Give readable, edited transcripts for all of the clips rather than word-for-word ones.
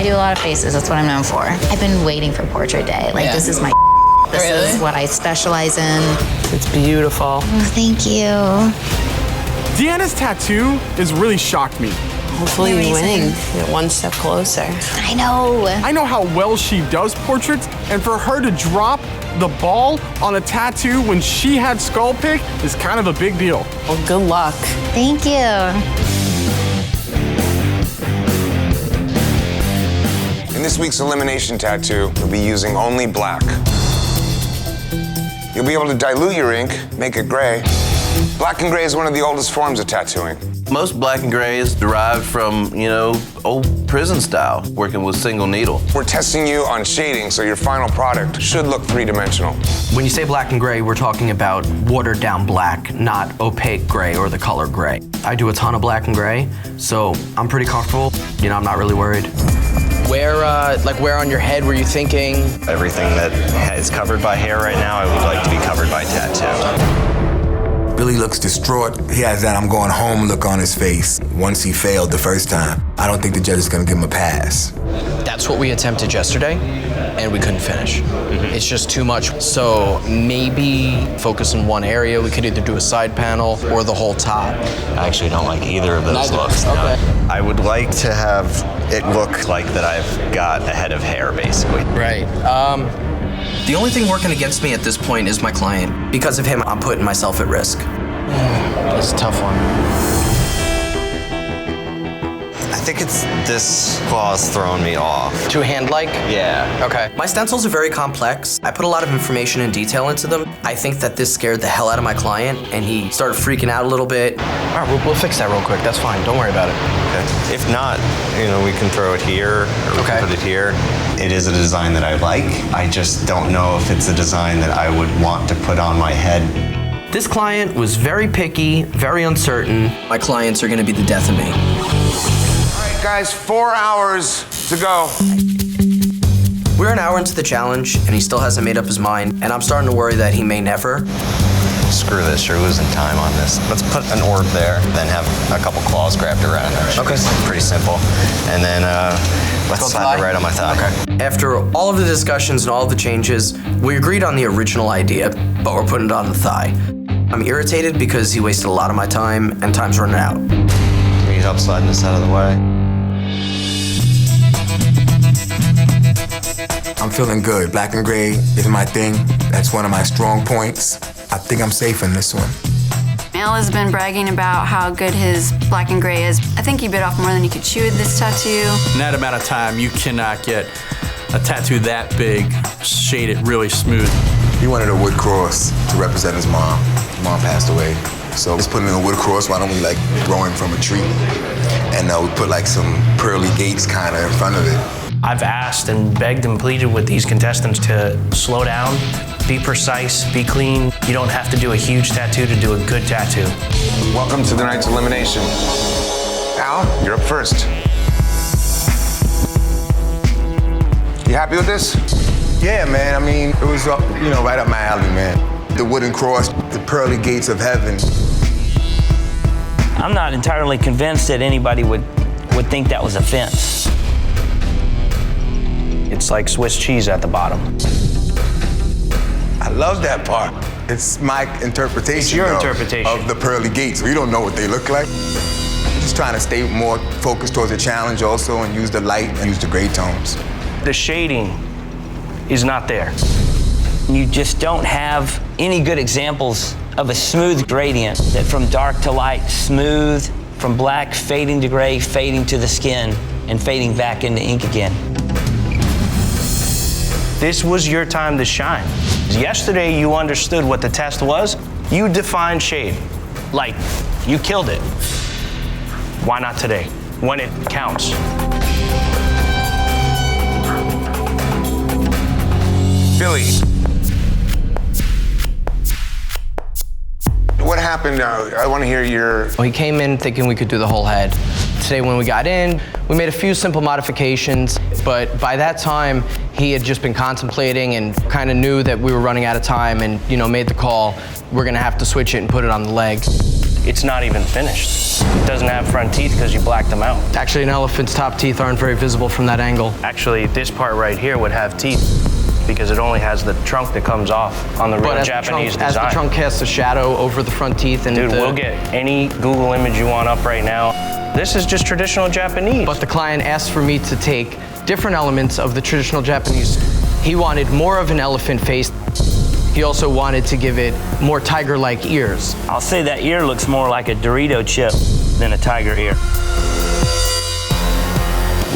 I do a lot of faces. That's what I'm known for. I've been waiting for portrait day. Like, this is my This is what I specialize in. It's beautiful. Oh, thank you. Deanna's tattoo has really shocked me. Hopefully you're winning. You're one step closer. I know. I know how well she does portraits, and for her to drop the ball on a tattoo when she had skull pick is kind of a big deal. Well, good luck. Thank you. In this week's elimination tattoo, you'll be using only black. You'll be able to dilute your ink, make it gray. Black and gray is one of the oldest forms of tattooing. Most black and gray is derived from, old prison style, working with single needle. We're testing you on shading, so your final product should look three-dimensional. When you say black and gray, we're talking about watered down black, not opaque gray or the color gray. I do a ton of black and gray, so I'm pretty comfortable. I'm not really worried. Where on your head were you thinking? Everything that is covered by hair right now, I would like to be covered by tattoo. Billy looks distraught. He has that I'm going home look on his face once he failed the first time. I don't think the judge is gonna give him a pass. That's what we attempted yesterday, and we couldn't finish. It's just too much. So maybe focus in one area. We could either do a side panel or the whole top. I actually don't like either of those looks. Okay. I would like to have it look like that I've got a head of hair, basically. Right. The only thing working against me at this point is my client. Because of him, I'm putting myself at risk. That's a tough one. I think it's this claw's throwing me off. Too hand-like? Yeah. Okay. My stencils are very complex. I put a lot of information and detail into them. I think that this scared the hell out of my client, and he started freaking out a little bit. All right, we'll fix that real quick. That's fine. Don't worry about it. Okay. If not, we can throw it here, or we can put it here. It is a design that I like. I just don't know if it's a design that I would want to put on my head. This client was very picky, very uncertain. My clients are gonna be the death of me. All right, guys, 4 hours to go. We're an hour into the challenge, and he still hasn't made up his mind, and I'm starting to worry that he may never. Screw this, you're losing time on this. Let's put an orb there, then have a couple claws grabbed around it. Okay. Pretty simple. And then let's slap it right on my thigh. Okay. After all of the discussions and all of the changes, we agreed on the original idea, but we're putting it on the thigh. I'm irritated because he wasted a lot of my time, and time's running out. Can you help sliding this out of the way? I'm feeling good. Black and gray is my thing. That's one of my strong points. I think I'm safe in this one. Mel has been bragging about how good his black and gray is. I think he bit off more than he could chew with this tattoo. In that amount of time, you cannot get a tattoo that big, shade it really smooth. He wanted a wood cross to represent his mom. His mom passed away. So let's put him in a wood cross. Why don't we throw him from a tree? And we put some pearly gates kind of in front of it. I've asked and begged and pleaded with these contestants to slow down, be precise, be clean. You don't have to do a huge tattoo to do a good tattoo. Welcome to tonight's elimination. Al, you're up first. You happy with this? Yeah, man. I mean, it was right up my alley, man. The wooden cross, the pearly gates of heaven. I'm not entirely convinced that anybody would think that was a fence. It's like Swiss cheese at the bottom. I love that part. It's my interpretation. It's your interpretation of the pearly gates. We don't know what they look like. Just trying to stay more focused towards the challenge also and use the light and use the gray tones. The shading is not there. You just don't have any good examples of a smooth gradient that from dark to light, smooth, from black fading to gray, fading to the skin, and fading back into ink again. This was your time to shine. Yesterday, you understood what the test was. You defined shade. You killed it. Why not today, when it counts? Billy. What happened? I want to hear your... Well, he came in thinking we could do the whole head. Today when we got in, we made a few simple modifications, but by that time, he had just been contemplating and kind of knew that we were running out of time and, made the call, we're gonna have to switch it and put it on the leg. it's not even finished. It doesn't have front teeth because you blacked them out. Actually, an elephant's top teeth aren't very visible from that angle. Actually, this part right here would have teeth because it only has the trunk that comes off on the real Japanese design. As the trunk casts a shadow over the front teeth and Dude, we'll get any Google image you want up right now. This is just traditional Japanese. But the client asked for me to take different elements of the traditional Japanese. He wanted more of an elephant face. He also wanted to give it more tiger-like ears. I'll say that ear looks more like a Dorito chip than a tiger ear.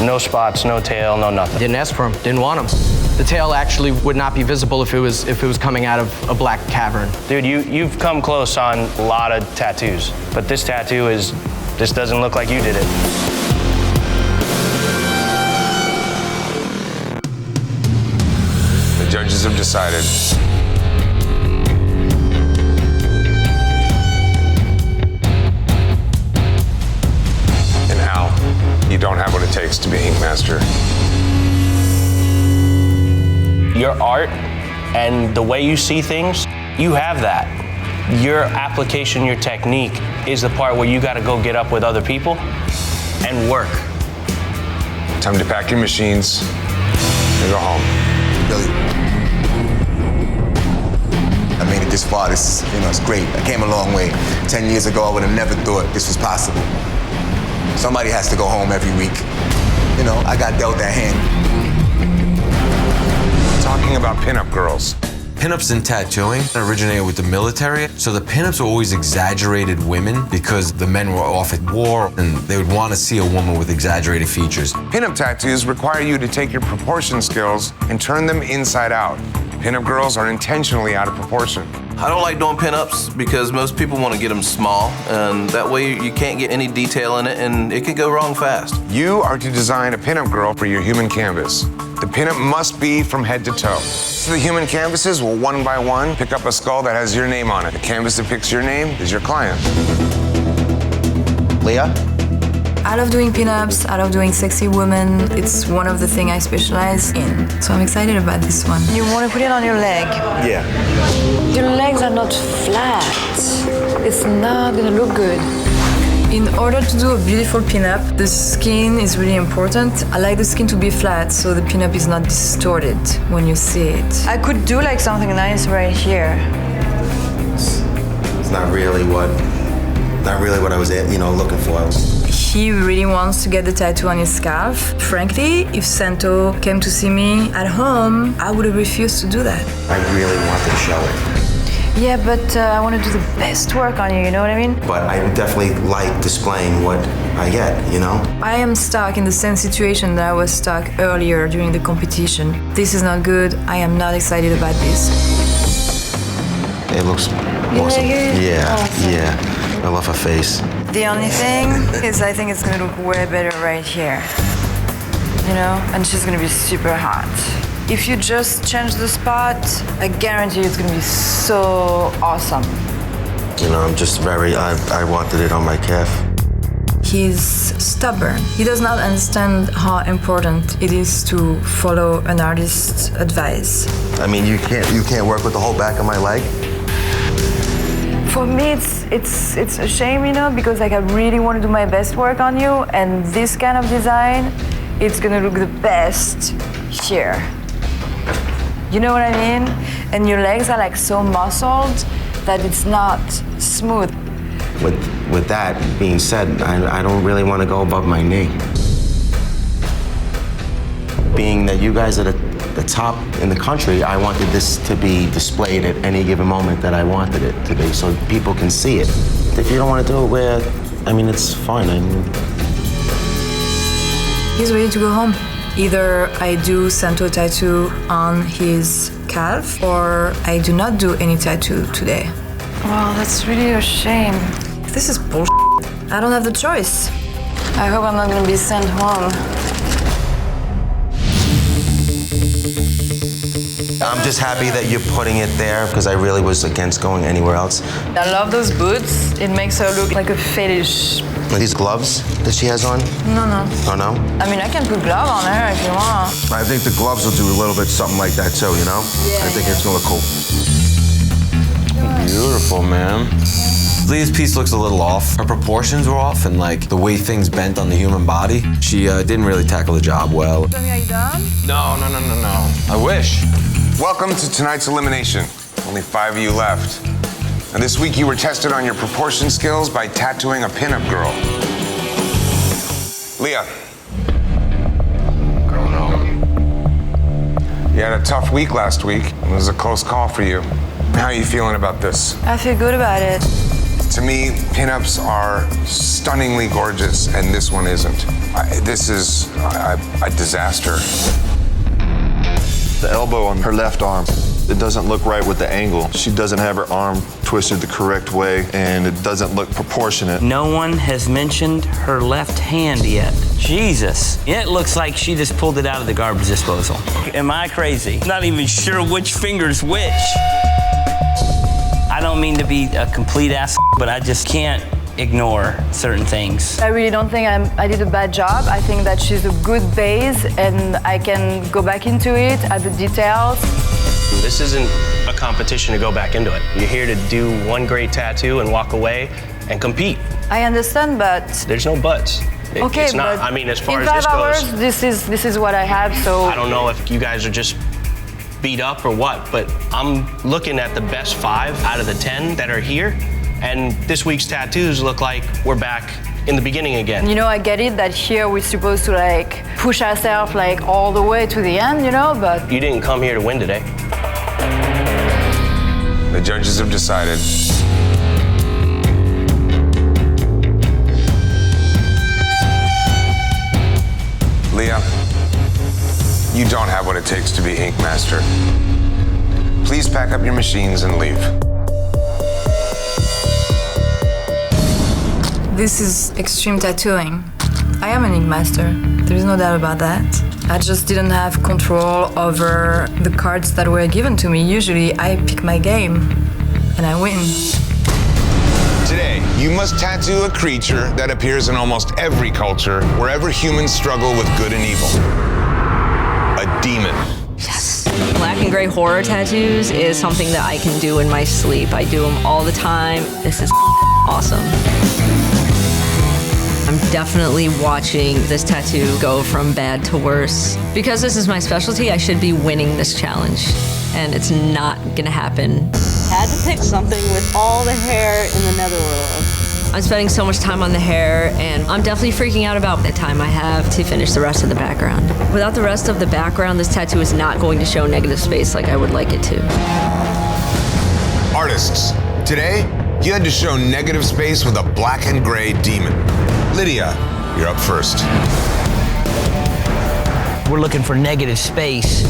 No spots, no tail, no nothing. Didn't ask for them, didn't want them. The tail actually would not be visible if it was coming out of a black cavern. Dude, you've come close on a lot of tattoos, but this tattoo this doesn't look like you did it. The judges have decided. And Al, you don't have what it takes to be Ink Master. Your art and the way you see things, you have that. Your application, your technique is the part where you got to go get up with other people and work. Time to pack your machines and go home. Billy, I made it this far. This, it's great. I came a long way. 10 years ago, I would have never thought this was possible. Somebody has to go home every week. I got dealt that hand. Talking about pinup girls. Pinups in tattooing originated with the military, so the pinups were always exaggerated women because the men were off at war and they would want to see a woman with exaggerated features. Pinup tattoos require you to take your proportion skills and turn them inside out. Pinup girls are intentionally out of proportion. I don't like doing pinups because most people want to get them small, and that way you can't get any detail in it, and it could go wrong fast. You are to design a pinup girl for your human canvas. The pinup must be from head to toe. So the human canvases will one by one pick up a skull that has your name on it. The canvas that picks your name is your client. Leah? I love doing pinups, I love doing sexy women. It's one of the things I specialize in. So I'm excited about this one. You want to put it on your leg? Yeah. Your legs are not flat. It's not gonna look good. In order to do a beautiful pinup, the skin is really important. I like the skin to be flat so the pinup is not distorted when you see it. I could do like something nice right here. It's not really what I was, looking for. He really wants to get the tattoo on his scalp. Frankly, if Santo came to see me at home, I would have refused to do that. I really wanted to show it. Yeah, but I want to do the best work on you, you know what I mean? But I definitely like displaying what I get, I am stuck in the same situation that I was stuck earlier during the competition. This is not good. I am not excited about this. It looks awesome. Yeah. I love her face. The only thing is I think it's gonna look way better right here. And she's gonna be super hot. If you just change the spot, I guarantee you it's gonna be so awesome. I'm just I wanted it on my calf. He's stubborn. He does not understand how important it is to follow an artist's advice. I mean, you can't work with the whole back of my leg? For me, it's a shame, because I really want to do my best work on you, and this kind of design, it's gonna look the best here. You know what I mean? And your legs are like so muscled that it's not smooth. With that being said, I don't really want to go above my knee. Being that you guys are the top in the country, I wanted this to be displayed at any given moment that I wanted it to be, so people can see it. If you don't want to do it, it's fine. He's ready to go home. Either I do Santo tattoo on his calf, or I do not do any tattoo today. Wow, that's really a shame. This is bullshit. I don't have the choice. I hope I'm not gonna be sent home. I'm just happy that you're putting it there because I really was against going anywhere else. I love those boots. It makes her look like a fetish. Are these gloves that she has on? No. Oh, no? I mean, I can put glove on her if you want. I think the gloves will do a little bit something like that too, Yeah, I think it's gonna look cool. Beautiful, man. Leah's piece looks a little off. Her proportions were off, and like the way things bent on the human body. She didn't really tackle the job well. Tony, are you done? No. I wish. Welcome to tonight's elimination. Only 5 of you left. And this week you were tested on your proportion skills by tattooing a pinup girl. Leah. Going home. You had a tough week last week. It was a close call for you. How are you feeling about this? I feel good about it. To me, pinups are stunningly gorgeous, and this one isn't. This is a disaster. The elbow on her left arm, it doesn't look right with the angle. She doesn't have her arm twisted the correct way, and it doesn't look proportionate. No one has mentioned her left hand yet. Jesus. It looks like she just pulled it out of the garbage disposal. Am I crazy? Not even sure which finger's which. I don't mean to be a complete ass, but I just can't ignore certain things. I really don't think I did a bad job. I think that she's a good base and I can go back into it, add the details. This isn't a competition to go back into it. You're here to do one great tattoo and walk away and compete. I understand, but... There's no buts. Okay, it's not. but I mean, as far in as 5 this hours, goes, this is what I have, so... I don't know if you guys are just beat up or what, but I'm looking at the best 5 out of the 10 that are here, and this week's tattoos look like we're back in the beginning again. You know, I get it that here we're supposed to like push ourselves like all the way to the end, you know, but... You didn't come here to win today. The judges have decided. Leah, you don't have what it takes to be Ink Master. Please pack up your machines and leave. This is extreme tattooing. I am an ink master. There is no doubt about that. I just didn't have control over the cards that were given to me. Usually I pick my game and I win. Today, you must tattoo a creature that appears in almost every culture, wherever humans struggle with good and evil. A demon. Black and gray horror tattoos is something that I can do in my sleep. I do them all the time. This is awesome. I'm definitely watching this tattoo go from bad to worse. Because this is my specialty, I should be winning this challenge. And it's not gonna happen. Had to pick something with all the hair in the netherworld. I'm spending so much time on the hair, and I'm definitely freaking out about the time I have to finish the rest of the background. Without the rest of the background, this tattoo is not going to show negative space like I would like it to. Artists, today, you had to show negative space with a black and gray demon. Lydia, you're up first. We're looking for negative space.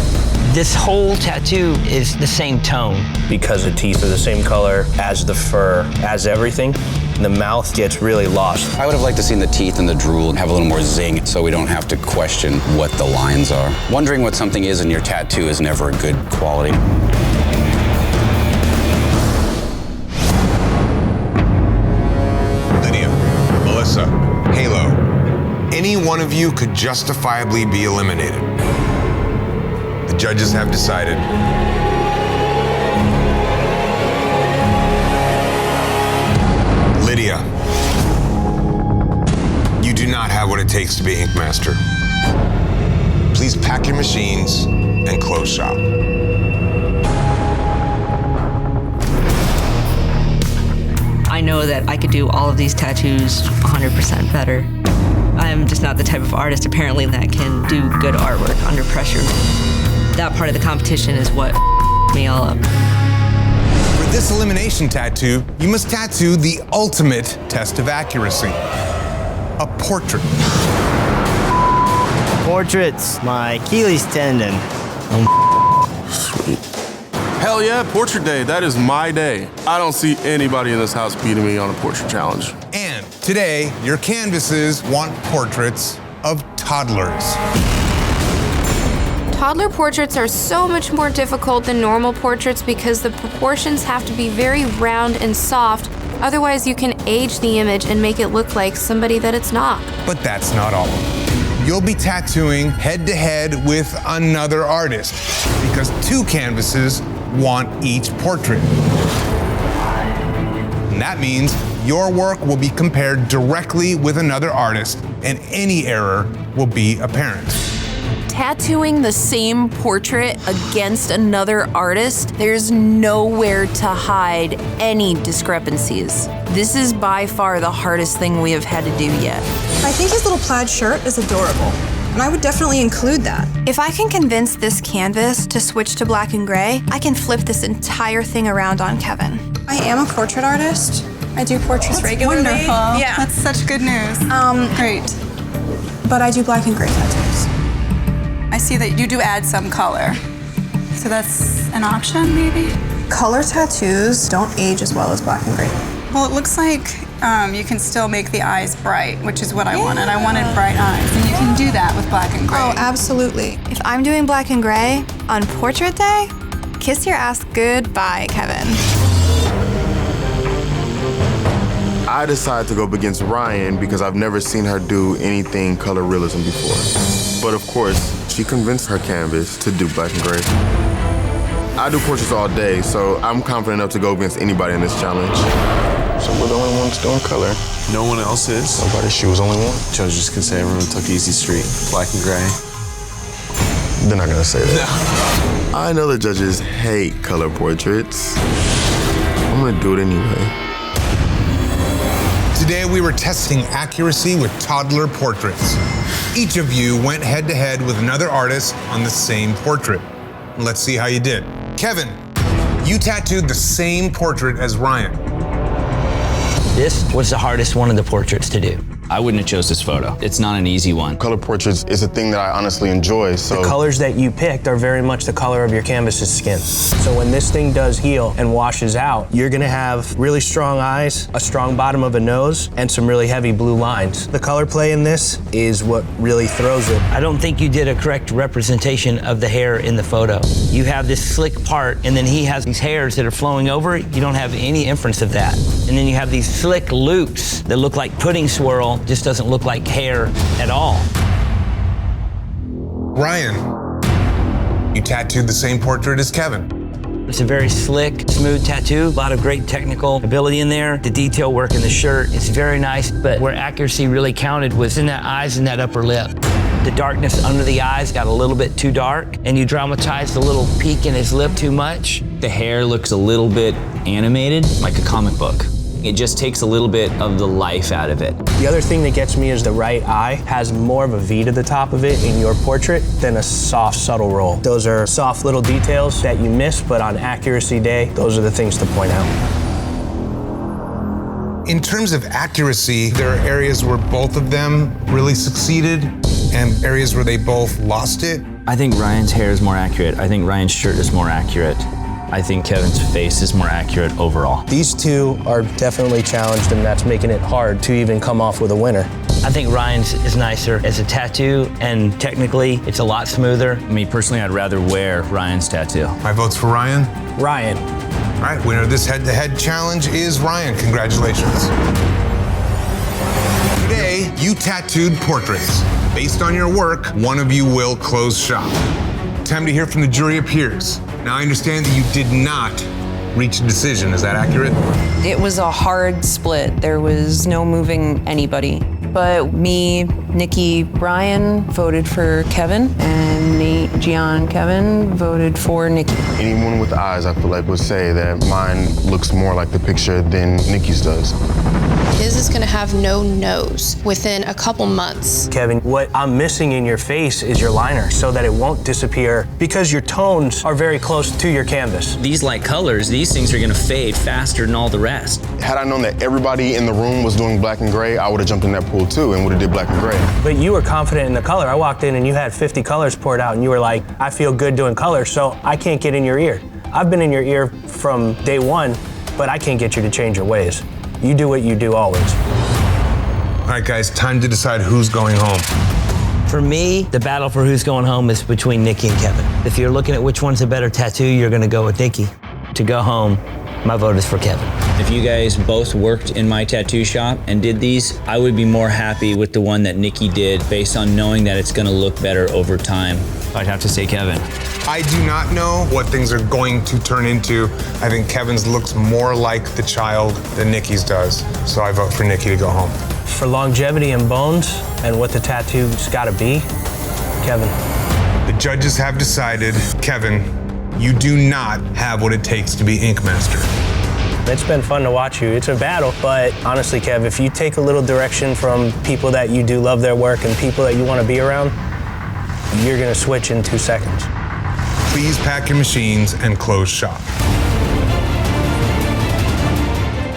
This whole tattoo is the same tone. Because the teeth are the same color as the fur, as everything, the mouth gets really lost. I would have liked to seen the teeth and the drool have a little more zing so we don't have to question what the lines are. Wondering what something is in your tattoo is never a good quality. Lydia, Melissa, Halo, any one of you could justifiably be eliminated. The judges have decided. Lydia, you do not have what it takes to be Ink Master. Please pack your machines and close shop. I know that I could do all of these tattoos 100% better. I'm just not the type of artist, apparently, that can do good artwork under pressure. That part of the competition is what me all up. For this elimination tattoo, you must tattoo the ultimate test of accuracy. A portrait. Portraits, my Achilles tendon. Sweet. Hell yeah, portrait day. That is my day. I don't see anybody in this house beating me on a portrait challenge. And today, your canvases want portraits of toddlers. Toddler portraits are so much more difficult than normal portraits because the proportions have to be very round and soft. Otherwise, you can age the image and make it look like somebody that it's not. But that's not all. You'll be tattooing head-to-head with another artist because 2 canvases want each portrait. And that means your work will be compared directly with another artist, and any error will be apparent. Tattooing the same portrait against another artist, there's nowhere to hide any discrepancies. This is by far the hardest thing we have had to do yet. I think his little plaid shirt is adorable, and I would definitely include that. If I can convince this canvas to switch to black and gray, I can flip this entire thing around on Kevin. I am a portrait artist. I do portraits regularly. Wonderful. Yeah. That's such good news. Great. But I do black and gray tattoos. I see that you do add some color. So that's an option, maybe? Color tattoos don't age as well as black and gray. Well, it looks like you can still make the eyes bright, which is what I wanted. I wanted bright eyes, and you can do that with black and gray. Oh, absolutely. If I'm doing black and gray on portrait day, kiss your ass goodbye, Kevin. I decided to go up against Ryan because I've never seen her do anything color realism before. But of course, she convinced her canvas to do black and gray. I do portraits all day, so I'm confident enough to go against anybody in this challenge. So we're the only ones doing color. No one else is. Nobody, she was only one. Judges can say everyone took easy street, black and gray. They're not gonna say that. No. I know the judges hate color portraits. I'm gonna do it anyway. Today we were testing accuracy with toddler portraits. Each of you went head-to-head with another artist on the same portrait. Let's see how you did. Kevin, you tattooed the same portrait as Ryan. This was the hardest one of the portraits to do. I wouldn't have chose this photo. It's not an easy one. Color portraits is a thing that I honestly enjoy, so. The colors that you picked are very much the color of your canvas's skin. So when this thing does heal and washes out, you're gonna have really strong eyes, a strong bottom of a nose, and some really heavy blue lines. The color play in this is what really throws it. I don't think you did a correct representation of the hair in the photo. You have this slick part, and then he has these hairs that are flowing over it. You don't have any inference of that. And then you have these slick loops that look like pudding swirl, just doesn't look like hair at all. Ryan, you tattooed the same portrait as Kevin. It's a very slick, smooth tattoo, a lot of great technical ability in there. The detail work in the shirt, it's very nice, but where accuracy really counted was in that eyes and that upper lip. The darkness under the eyes got a little bit too dark, and you dramatized the little peak in his lip too much. The hair looks a little bit animated, like a comic book. It just takes a little bit of the life out of it. The other thing that gets me is the right eye has more of a V to the top of it in your portrait than a soft, subtle roll. Those are soft little details that you miss, but on accuracy day, those are the things to point out. In terms of accuracy, there are areas where both of them really succeeded and areas where they both lost it. I think Ryan's hair is more accurate. I think Ryan's shirt is more accurate. I think Kevin's face is more accurate overall. These two are definitely challenged, and that's making it hard to even come off with a winner. I think Ryan's is nicer as a tattoo, and technically, it's a lot smoother. Me personally, I'd rather wear Ryan's tattoo. My vote's for Ryan. Ryan. All right, winner of this head-to-head challenge is Ryan. Congratulations. Today, you tattooed portraits. Based on your work, one of you will close shop. Time to hear from the jury of peers. Now, I understand that you did not reach a decision. Is that accurate? It was a hard split. There was no moving anybody. But me, Nikki, Brian voted for Kevin, and Nate, Gian, Kevin voted for Nikki. Anyone with eyes, I feel like, would say that mine looks more like the picture than Nikki's does. His is gonna have no nose within a couple months. Kevin, what I'm missing in your face is your liner so that it won't disappear because your tones are very close to your canvas. These light colors, these things are gonna fade faster than all the rest. Had I known that everybody in the room was doing black and gray, I would have jumped in that pool too and would have did black and gray. But you were confident in the color. I walked in and you had 50 colors poured out and you were like, I feel good doing color, so I can't get in your ear. I've been in your ear from day one, but I can't get you to change your ways. You do what you do always. All right, guys, time to decide who's going home. For me, the battle for who's going home is between Nikki and Kevin. If you're looking at which one's a better tattoo, you're gonna go with Nikki. To go home, my vote is for Kevin. If you guys both worked in my tattoo shop and did these, I would be more happy with the one that Nikki did based on knowing that it's gonna look better over time. I'd have to say Kevin. I do not know what things are going to turn into. I think Kevin's looks more like the child than Nikki's does. So I vote for Nikki to go home. For longevity and bones and what the tattoo's gotta be, Kevin. The judges have decided, Kevin, you do not have what it takes to be Ink Master. It's been fun to watch you. It's a battle, but honestly, Kev, if you take a little direction from people that you do love their work and people that you want to be around, you're gonna switch in 2 seconds. Please pack your machines and close shop.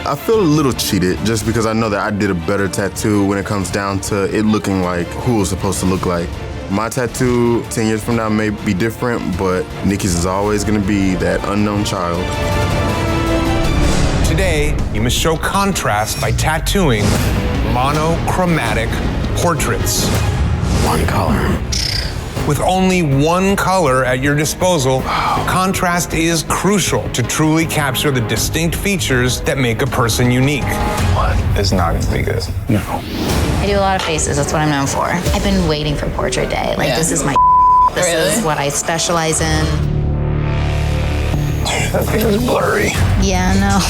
I feel a little cheated just because I know that I did a better tattoo when it comes down to it looking like who it was supposed to look like. My tattoo 10 years from now may be different, but Nikki's is always gonna be that unknown child. Today, you must show contrast by tattooing monochromatic portraits. One color. With only one color at your disposal, contrast is crucial to truly capture the distinct features that make a person unique. It's not going to be good. No. I do a lot of faces. That's what I'm known for. I've been waiting for portrait day. Like, this is my This is what I specialize in. That thing is blurry. Yeah, no.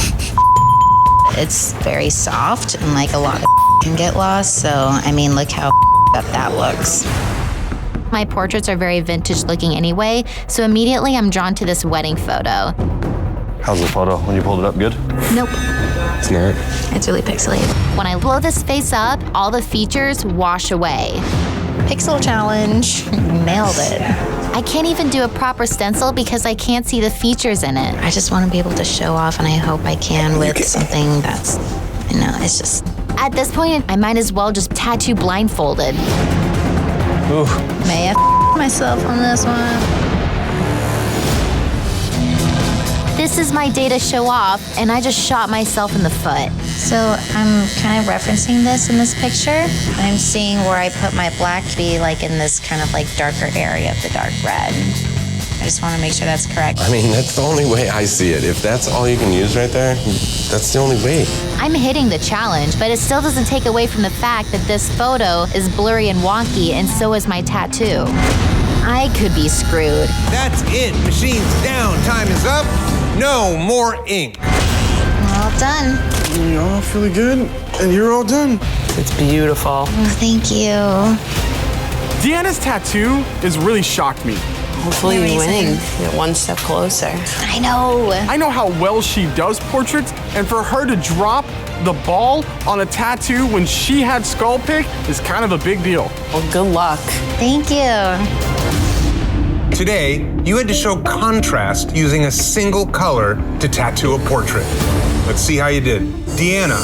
It's very soft and like a lot of can get lost. So, I mean, look how up that looks. My portraits are very vintage looking anyway, so immediately I'm drawn to this wedding photo. How's the photo when you pulled it up? Good? Nope. It's not. It's really pixelated. When I blow this face up, all the features wash away. Pixel challenge. Nailed it. I can't even do a proper stencil because I can't see the features in it. I just want to be able to show off, and I hope I can with something that's, you know, it's just... At this point, I might as well just tattoo blindfolded. Ooh. May I myself on this one? This is my day to show off, and I just shot myself in the foot. So I'm kind of referencing this in this picture. I'm seeing where I put my black to be like in this kind of like darker area of the dark red. I just want to make sure that's correct. I mean, that's the only way I see it. If that's all you can use right there, that's the only way. I'm hitting the challenge, but it still doesn't take away from the fact that this photo is blurry and wonky, and so is my tattoo. I could be screwed. That's it. Machines down. Time is up. No more ink. All done. You're all feeling good, and you're all done. It's beautiful. Oh, thank you. Deanna's tattoo has really shocked me. Hopefully you're winning. You're one step closer. I know. I know how well she does portraits, and for her to drop the ball on a tattoo when she had skull pick is kind of a big deal. Well, good luck. Thank you. Today, you had to show contrast using a single color to tattoo a portrait. Let's see how you did. Deanna.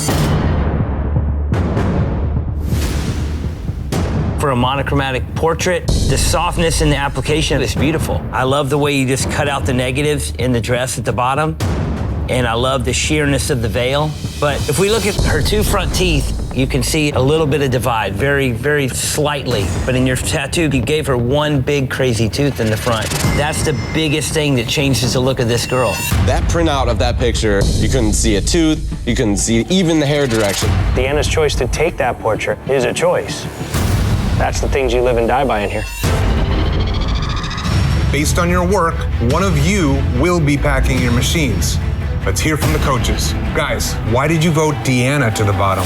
For a monochromatic portrait, the softness in the application is beautiful. I love the way you just cut out the negatives in the dress at the bottom, and I love the sheerness of the veil. But if we look at her two front teeth, you can see a little bit of divide, very, very slightly. But in your tattoo, you gave her one big crazy tooth in the front. That's the biggest thing that changes the look of this girl. That printout of that picture, you couldn't see a tooth, you couldn't see even the hair direction. Deanna's choice to take that portrait is a choice. That's the things you live and die by in here. Based on your work, one of you will be packing your machines. Let's hear from the coaches. Guys, why did you vote Deanna to the bottom?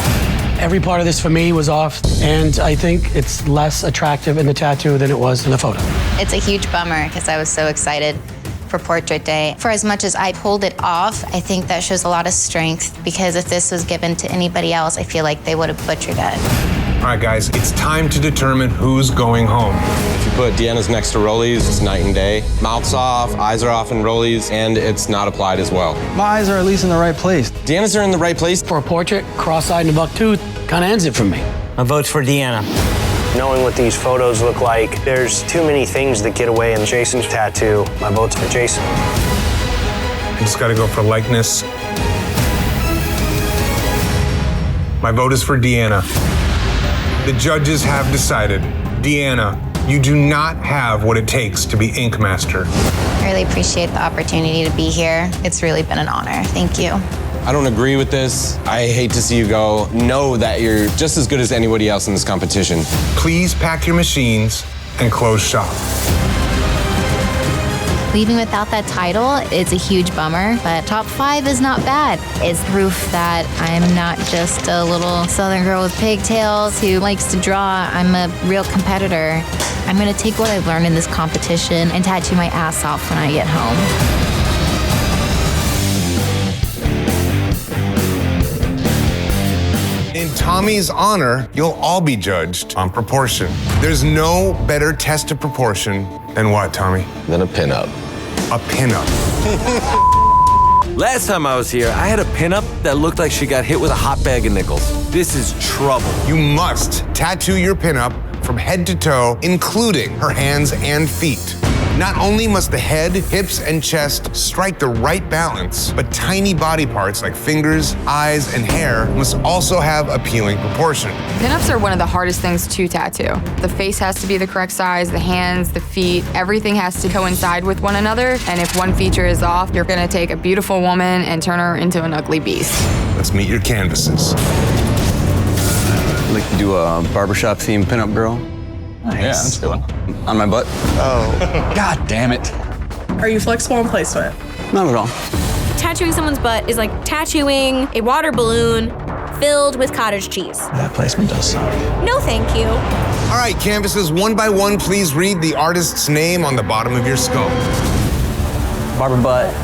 Every part of this for me was off, and I think it's less attractive in the tattoo than it was in the photo. It's a huge bummer because I was so excited for portrait day. For as much as I pulled it off, I think that shows a lot of strength because if this was given to anybody else, I feel like they would have butchered it. All right, guys, it's time to determine who's going home. If you put Deanna's next to Rolly's, it's night and day. Mouth's off, eyes are off in Rolly's, and it's not applied as well. My eyes are at least in the right place. Deanna's are in the right place. For a portrait, cross-eyed and a buck tooth kind of ends it for me. My vote's for Deanna. Knowing what these photos look like, there's too many things that get away in Jason's tattoo. My vote's for Jason. I just gotta go for likeness. My vote is for Deanna. The judges have decided. Deanna, you do not have what it takes to be Ink Master. I really appreciate the opportunity to be here. It's really been an honor. Thank you. I don't agree with this. I hate to see you go. Know that you're just as good as anybody else in this competition. Please pack your machines and close shop. Leaving without that title is a huge bummer, but top 5 is not bad. It's proof that I'm not just a little southern girl with pigtails who likes to draw. I'm a real competitor. I'm gonna take what I've learned in this competition and tattoo my ass off when I get home. In Tommy's honor, you'll all be judged on proportion. There's no better test of proportion than what, Tommy? Than a pinup. A pinup. Last time I was here, I had a pinup that looked like she got hit with a hot bag of nickels. This is trouble. You must tattoo your pinup from head to toe, including her hands and feet. Not only must the head, hips, and chest strike the right balance, but tiny body parts like fingers, eyes, and hair must also have appealing proportion. Pinups are one of the hardest things to tattoo. The face has to be the correct size, the hands, the feet, everything has to coincide with one another, and if one feature is off, you're gonna take a beautiful woman and turn her into an ugly beast. Let's meet your canvases. I'd like to do a barbershop themed pinup girl. Nice. Yeah, that's a good one. On my butt. Oh. God damn it. Are you flexible in placement? Not at all. Tattooing someone's butt is like tattooing a water balloon filled with cottage cheese. That placement does suck. No, thank you. All right, canvases, one by one, please read the artist's name on the bottom of your skull. Barber butt.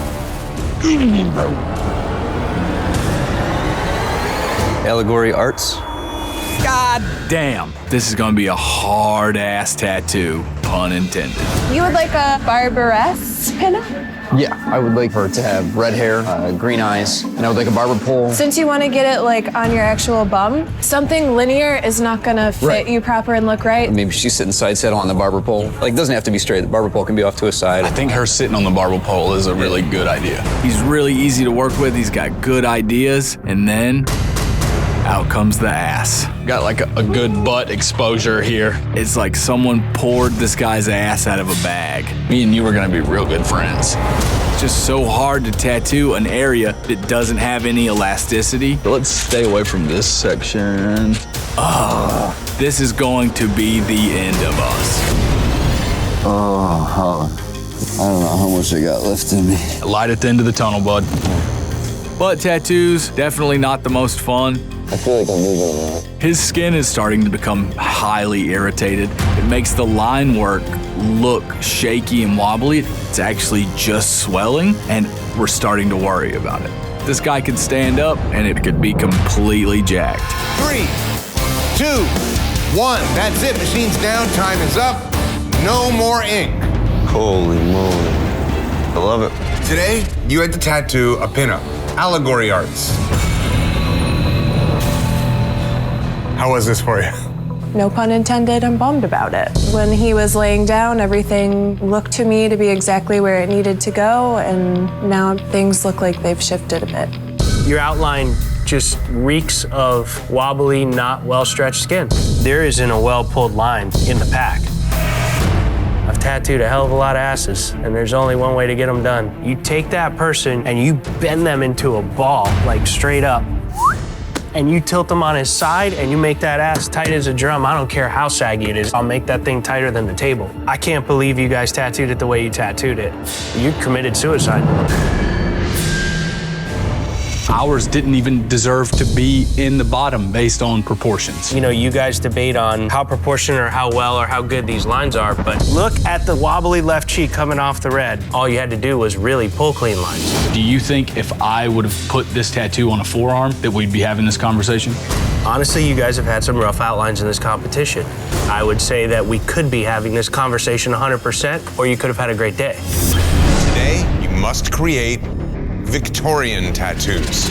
Allegory Arts. God damn. This is gonna be a hard-ass tattoo, pun intended. You would like a barberess pinup? Yeah, I would like her to have red hair, green eyes, and I would like a barber pole. Since you want to get it like on your actual bum, something linear is not gonna fit you proper and look right. Maybe she's sitting side saddle on the barber pole. Like, it doesn't have to be straight. The barber pole can be off to a side. I think her sitting on the barber pole is a really good idea. He's really easy to work with. He's got good ideas, and then out comes the ass. Got like a good butt exposure here. It's like someone poured this guy's ass out of a bag. Me and you are gonna be real good friends. It's just so hard to tattoo an area that doesn't have any elasticity. Let's stay away from this section. Oh, this is going to be the end of us. Oh, I don't know how much I got left in me. Light at the end of the tunnel, bud. Butt tattoos, definitely not the most fun. I feel like I'm moving a lot. His skin is starting to become highly irritated. It makes the line work look shaky and wobbly. It's actually just swelling, and we're starting to worry about it. This guy could stand up, and it could be completely jacked. 3, 2, 1. That's it. Machine's down. Time is up. No more ink. Holy moly. I love it. Today, you had to tattoo a pinup. Allegory Arts. How was this for you? No pun intended, I'm bummed about it. When he was laying down, everything looked to me to be exactly where it needed to go, and now things look like they've shifted a bit. Your outline just reeks of wobbly, not well-stretched skin. There isn't a well-pulled line in the pack. I've tattooed a hell of a lot of asses, and there's only one way to get them done. You take that person and you bend them into a ball, like straight up, and you tilt them on his side and you make that ass tight as a drum. I don't care how saggy it is. I'll make that thing tighter than the table. I can't believe you guys tattooed it the way you tattooed it. You committed suicide. Ours didn't even deserve to be in the bottom based on proportions. You know, you guys debate on how proportionate or how well or how good these lines are, but look at the wobbly left cheek coming off the red. All you had to do was really pull clean lines. Do you think if I would have put this tattoo on a forearm that we'd be having this conversation? Honestly, you guys have had some rough outlines in this competition. I would say that we could be having this conversation 100%, or you could have had a great day. Today, you must create Victorian tattoos.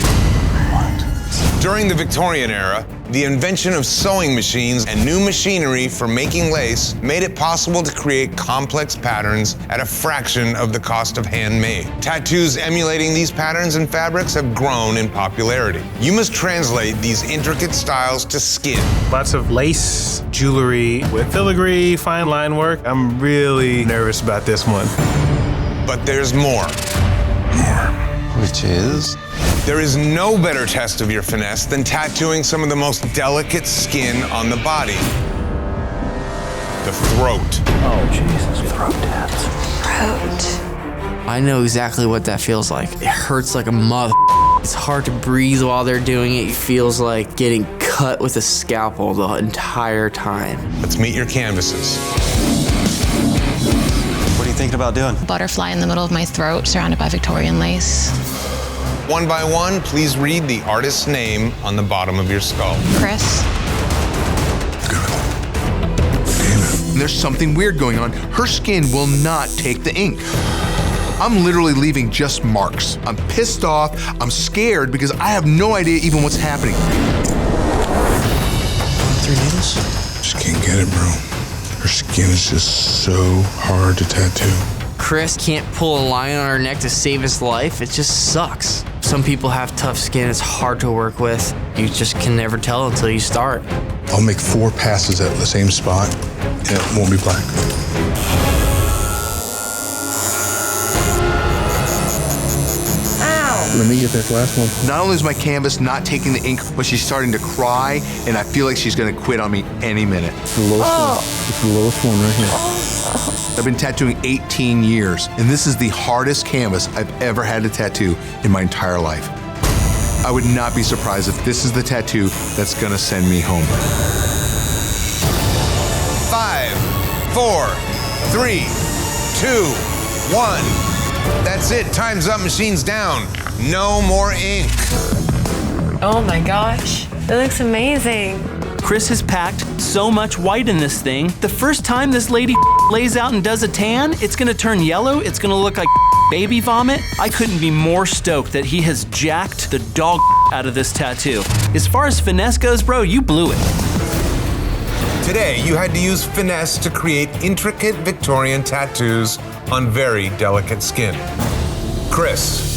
During the Victorian era, the invention of sewing machines and new machinery for making lace made it possible to create complex patterns at a fraction of the cost of handmade. Tattoos emulating these patterns and fabrics have grown in popularity. You must translate these intricate styles to skin. Lots of lace, jewelry, with filigree, fine line work. I'm really nervous about this one. But there's more. Which is? There is no better test of your finesse than tattooing some of the most delicate skin on the body. The throat. Oh, Jesus, throat tats. Throat. I know exactly what that feels like. It hurts like a mother. It's hard to breathe while they're doing it. It feels like getting cut with a scalpel the entire time. Let's meet your canvases. What are you thinking about doing? Butterfly in the middle of my throat, surrounded by Victorian lace. One by one, please read the artist's name on the bottom of your skull. Chris. There's something weird going on. Her skin will not take the ink. I'm literally leaving just marks. I'm pissed off, I'm scared because I have no idea even what's happening. 3 needles? Just can't get it, bro. Her skin is just so hard to tattoo. Chris can't pull a lion on her neck to save his life. It just sucks. Some people have tough skin. It's hard to work with. You just can never tell until you start. I'll make 4 passes at the same spot, and it won't be black. Let me get this last one. Not only is my canvas not taking the ink, but she's starting to cry, and I feel like she's gonna quit on me any minute. It's the lowest one. It's the lowest one right here. I've been tattooing 18 years, and this is the hardest canvas I've ever had to tattoo in my entire life. I would not be surprised if this is the tattoo that's gonna send me home. 5, 4, 3, 2, 1. That's it. Time's up. Machine's down. No more ink. Oh my gosh. It looks amazing. Chris has packed so much white in this thing. The first time this lady lays out and does a tan, it's gonna turn yellow. It's gonna look like baby vomit. I couldn't be more stoked that he has jacked the dog out of this tattoo. As far as finesse goes, bro, you blew it. Today, you had to use finesse to create intricate Victorian tattoos on very delicate skin. Chris,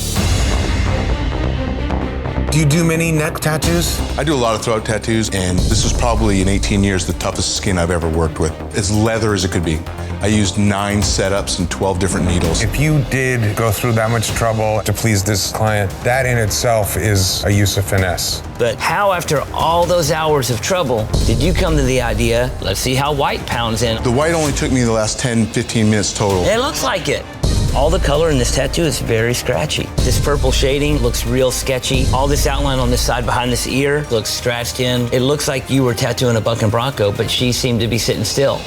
do you do many neck tattoos? I do a lot of throat tattoos, and this is probably in 18 years the toughest skin I've ever worked with. As leather as it could be. I used 9 setups and 12 different needles. If you did go through that much trouble to please this client, that in itself is a use of finesse. But how, after all those hours of trouble, did you come to the idea, let's see how white pounds in? The white only took me the last 10, 15 minutes total. It looks like it. All the color in this tattoo is very scratchy. This purple shading looks real sketchy. All this outline on this side behind this ear looks scratched in. It looks like you were tattooing a buck and bronco, but she seemed to be sitting still.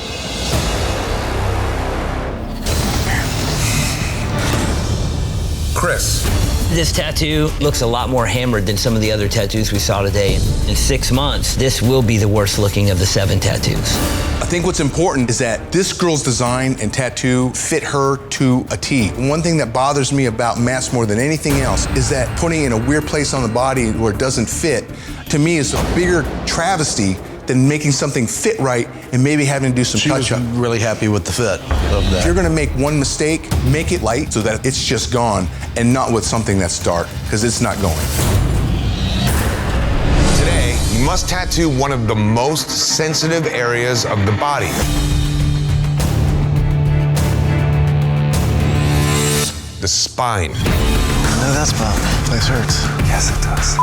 Chris. This tattoo looks a lot more hammered than some of the other tattoos we saw today. In 6 months, this will be the worst looking of the 7 tattoos. I think what's important is that this girl's design and tattoo fit her to a T. One thing that bothers me about masks more than anything else is that putting it in a weird place on the body where it doesn't fit, to me, is a bigger travesty than making something fit right and maybe having to do some touch-up. She was really happy with the fit of that. If you're gonna make one mistake, make it light so that it's just gone and not with something that's dark, because it's not going. Today, you must tattoo one of the most sensitive areas of the body. The spine. No, that's bad. Place hurts. Yes, it does.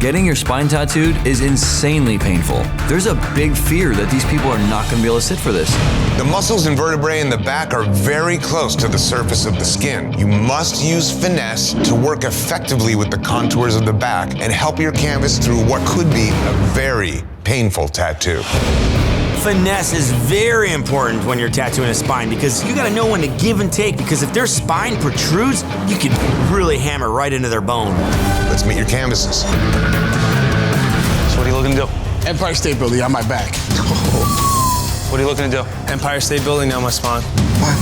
Getting your spine tattooed is insanely painful. There's a big fear that these people are not going to be able to sit for this. The muscles and vertebrae in the back are very close to the surface of the skin. You must use finesse to work effectively with the contours of the back and help your canvas through what could be a very painful tattoo. Finesse is very important when you're tattooing a spine because you gotta know when to give and take, because if their spine protrudes, you can really hammer right into their bone. Let's meet your canvases. So what are you looking to do? Empire State Building on my back. What are you looking to do? Empire State Building down my spine. What?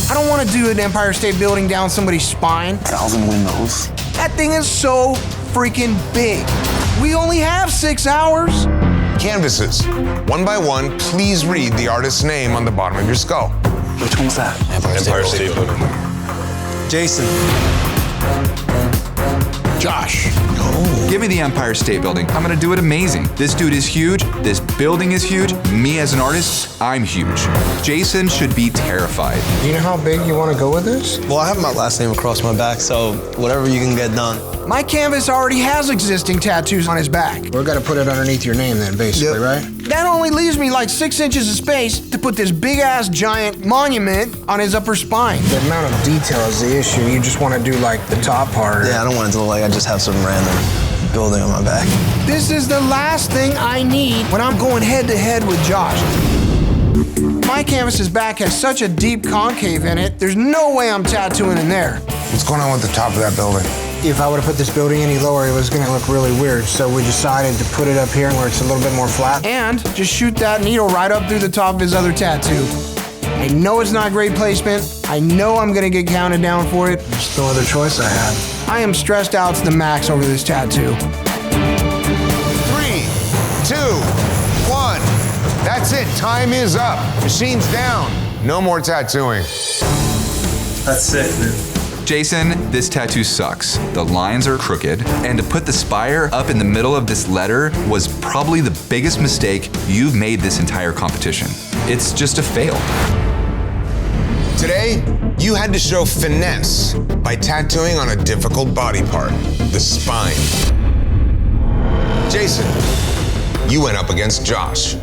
I don't want to do an Empire State Building down somebody's spine. 1,000 windows. That thing is so freaking big. We only have 6 hours. Canvases. One by one, please read the artist's name on the bottom of your skull. Which one's that? Empire State Building. Jason. Josh. Give me the Empire State Building. I'm gonna do it amazing. This dude is huge. This building is huge. Me as an artist, I'm huge. Jason should be terrified. Do you know how big you want to go with this? Well, I have my last name across my back, so whatever you can get done. My canvas already has existing tattoos on his back. We're gonna put it underneath your name then, basically, right? That only leaves me like 6 inches of space to put this big-ass giant monument on his upper spine. The amount of detail is the issue. You just want to do like the top part. Yeah, I don't want it to look like I just have some random building on my back. This is the last thing I need when I'm going head-to-head with Josh. My canvas's back has such a deep concave in it, there's no way I'm tattooing in there. What's going on with the top of that building? If I would have put this building any lower, it was gonna look really weird. So we decided to put it up here where it's a little bit more flat. And just shoot that needle right up through the top of his other tattoo. I know it's not great placement. I know I'm gonna get counted down for it. There's no other choice I had. I am stressed out to the max over this tattoo. 3, 2, 1. That's it. Time is up. Machine's down. No more tattooing. That's sick, man. Jason, this tattoo sucks. The lines are crooked, and to put the spire up in the middle of this letter was probably the biggest mistake you've made this entire competition. It's just a fail. Today, you had to show finesse by tattooing on a difficult body part, the spine. Jason, you went up against Josh.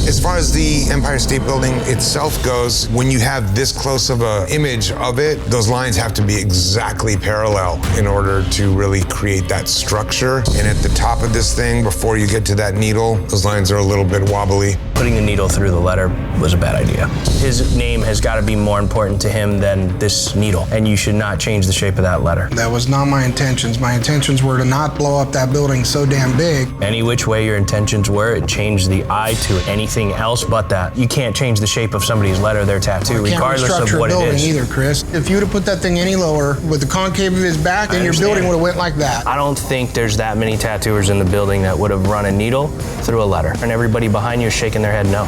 As far as the Empire State Building itself goes, when you have this close of an image of it, those lines have to be exactly parallel in order to really create that structure. And at the top of this thing, before you get to that needle, those lines are a little bit wobbly. Putting a needle through the letter was a bad idea. His name has got to be more important to him than this needle, and you should not change the shape of that letter. That was not my intentions. My intentions were to not blow up that building so damn big. Any which way your intentions were, it changed the eye to anything else but that. You can't change the shape of somebody's letter, their tattoo, regardless of what it is. Can't restructure a building either, Chris. If you would have put that thing any lower with the concave of his back, then your building would have went like that. I don't think there's that many tattooers in the building that would have run a needle through a letter. And everybody behind you is shaking their head no.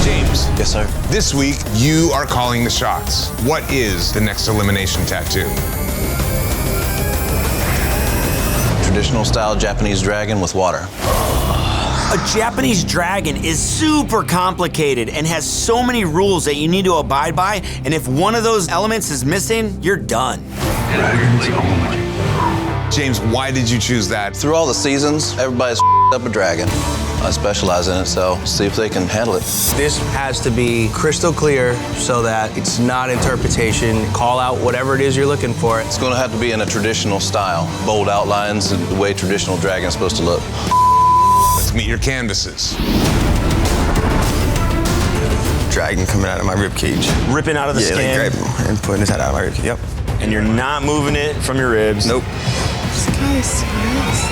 James. Yes, sir. This week, you are calling the shots. What is the next elimination tattoo? Traditional style Japanese dragon with water. A Japanese dragon is super complicated and has so many rules that you need to abide by, and if one of those elements is missing, you're done. Dragons only. James, why did you choose that? Through all the seasons, everybody's up a dragon. I specialize in it, so see if they can handle it. This has to be crystal clear so that it's not interpretation. Call out whatever it is you're looking for. It's going to have to be in a traditional style. Bold outlines, the way traditional dragon's supposed to look. Let's meet your canvases. Dragon coming out of my rib cage. Ripping out of the skin. Like grabbing and putting his head out of my rib cage. Yep. And you're not moving it from your ribs. Nope. This guy is serious.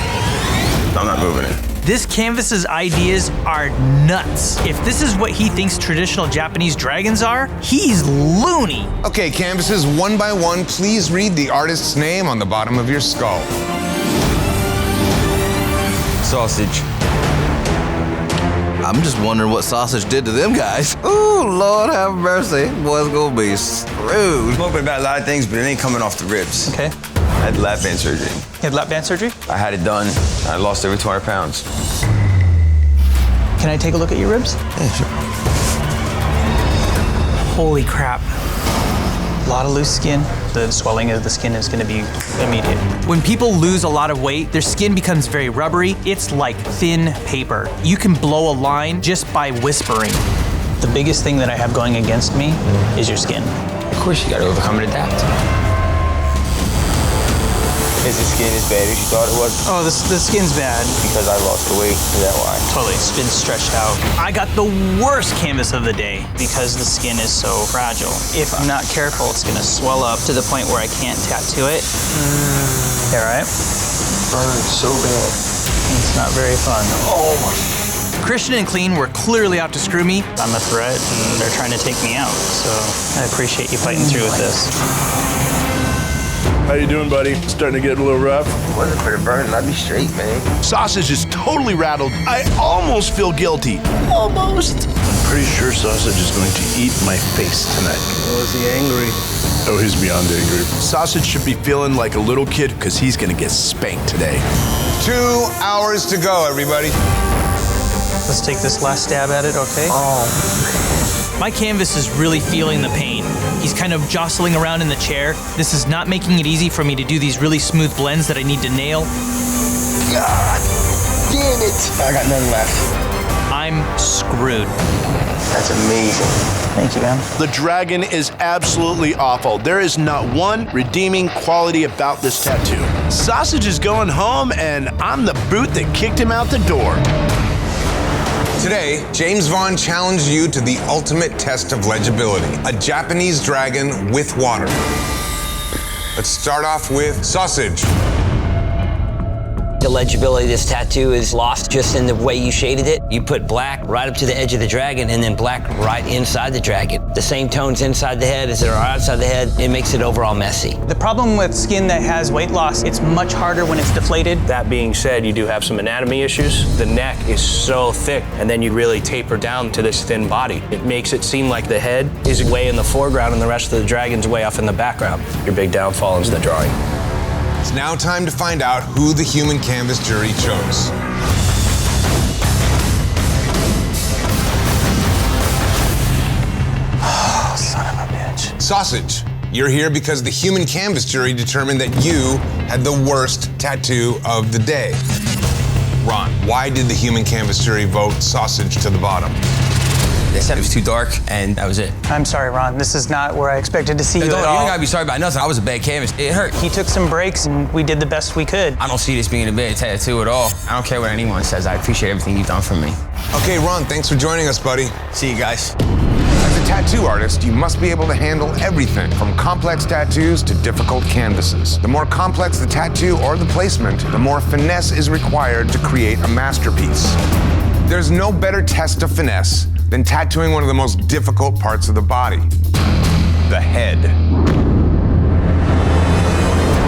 I'm not moving it. This canvas's ideas are nuts. If this is what he thinks traditional Japanese dragons are, he's loony. Okay, canvases, one by one, please read the artist's name on the bottom of your skull. Sausage. I'm just wondering what sausage did to them guys. Ooh, Lord have mercy. Boy's gonna be screwed. Smoking about a lot of things, but it ain't coming off the ribs. Okay. I had lap band surgery. You had lap band surgery? I had it done. I lost over 200 pounds. Can I take a look at your ribs? Yeah, sure. Holy crap. A lot of loose skin. The swelling of the skin is going to be immediate. When people lose a lot of weight, their skin becomes very rubbery. It's like thin paper. You can blow a line just by whispering. The biggest thing that I have going against me is your skin. Of course you gotta overcome and adapt. Is the skin as bad as you thought it was? Oh, the skin's bad. Because I lost the weight, is that why? Totally, it's been stretched out. I got the worst canvas of the day because the skin is so fragile. If I'm not careful, it's gonna swell up to the point where I can't tattoo it. All right? Burns so bad. It's not very fun. Oh my. Christian and Clean were clearly out to screw me. I'm a threat and they're trying to take me out. So I appreciate you fighting through with this. How you doing, buddy? Starting to get a little rough? If it wasn't for the burn, I'd be straight, man. Sausage is totally rattled. I almost feel guilty. Almost. I'm pretty sure Sausage is going to eat my face tonight. Oh, is he angry? Oh, he's beyond angry. Sausage should be feeling like a little kid because he's going to get spanked today. 2 hours to go, everybody. Let's take this last stab at it, okay? Oh. My canvas is really feeling the pain. He's kind of jostling around in the chair. This is not making it easy for me to do these really smooth blends that I need to nail. God damn it. I got none left. I'm screwed. That's amazing. Thank you, man. The dragon is absolutely awful. There is not one redeeming quality about this tattoo. Sausage is going home, and I'm the boot that kicked him out the door. Today, James Vaughn challenged you to the ultimate test of legibility, a Japanese dragon with water. Let's start off with Sausage. The legibility of this tattoo is lost just in the way you shaded it. You put black right up to the edge of the dragon and then black right inside the dragon. The same tones inside the head as there are outside the head. It makes it overall messy. The problem with skin that has weight loss, it's much harder when it's deflated. That being said, you do have some anatomy issues. The neck is so thick, and then you really taper down to this thin body. It makes it seem like the head is way in the foreground and the rest of the dragon's way off in the background. Your big downfall is the drawing. It's now time to find out who the human canvas jury chose. Oh, son of a bitch. Sausage, you're here because the human canvas jury determined that you had the worst tattoo of the day. Ron, why did the human canvas jury vote Sausage to the bottom? They said it was too dark, and that was it. I'm sorry, Ron. This is not where I expected to see you at all. You don't gotta be sorry about nothing. I was a bad canvas. It hurt. He took some breaks, and we did the best we could. I don't see this being a bad tattoo at all. I don't care what anyone says. I appreciate everything you've done for me. Okay, Ron, thanks for joining us, buddy. See you guys. As a tattoo artist, you must be able to handle everything from complex tattoos to difficult canvases. The more complex the tattoo or the placement, the more finesse is required to create a masterpiece. There's no better test of finesse than tattooing one of the most difficult parts of the body, the head.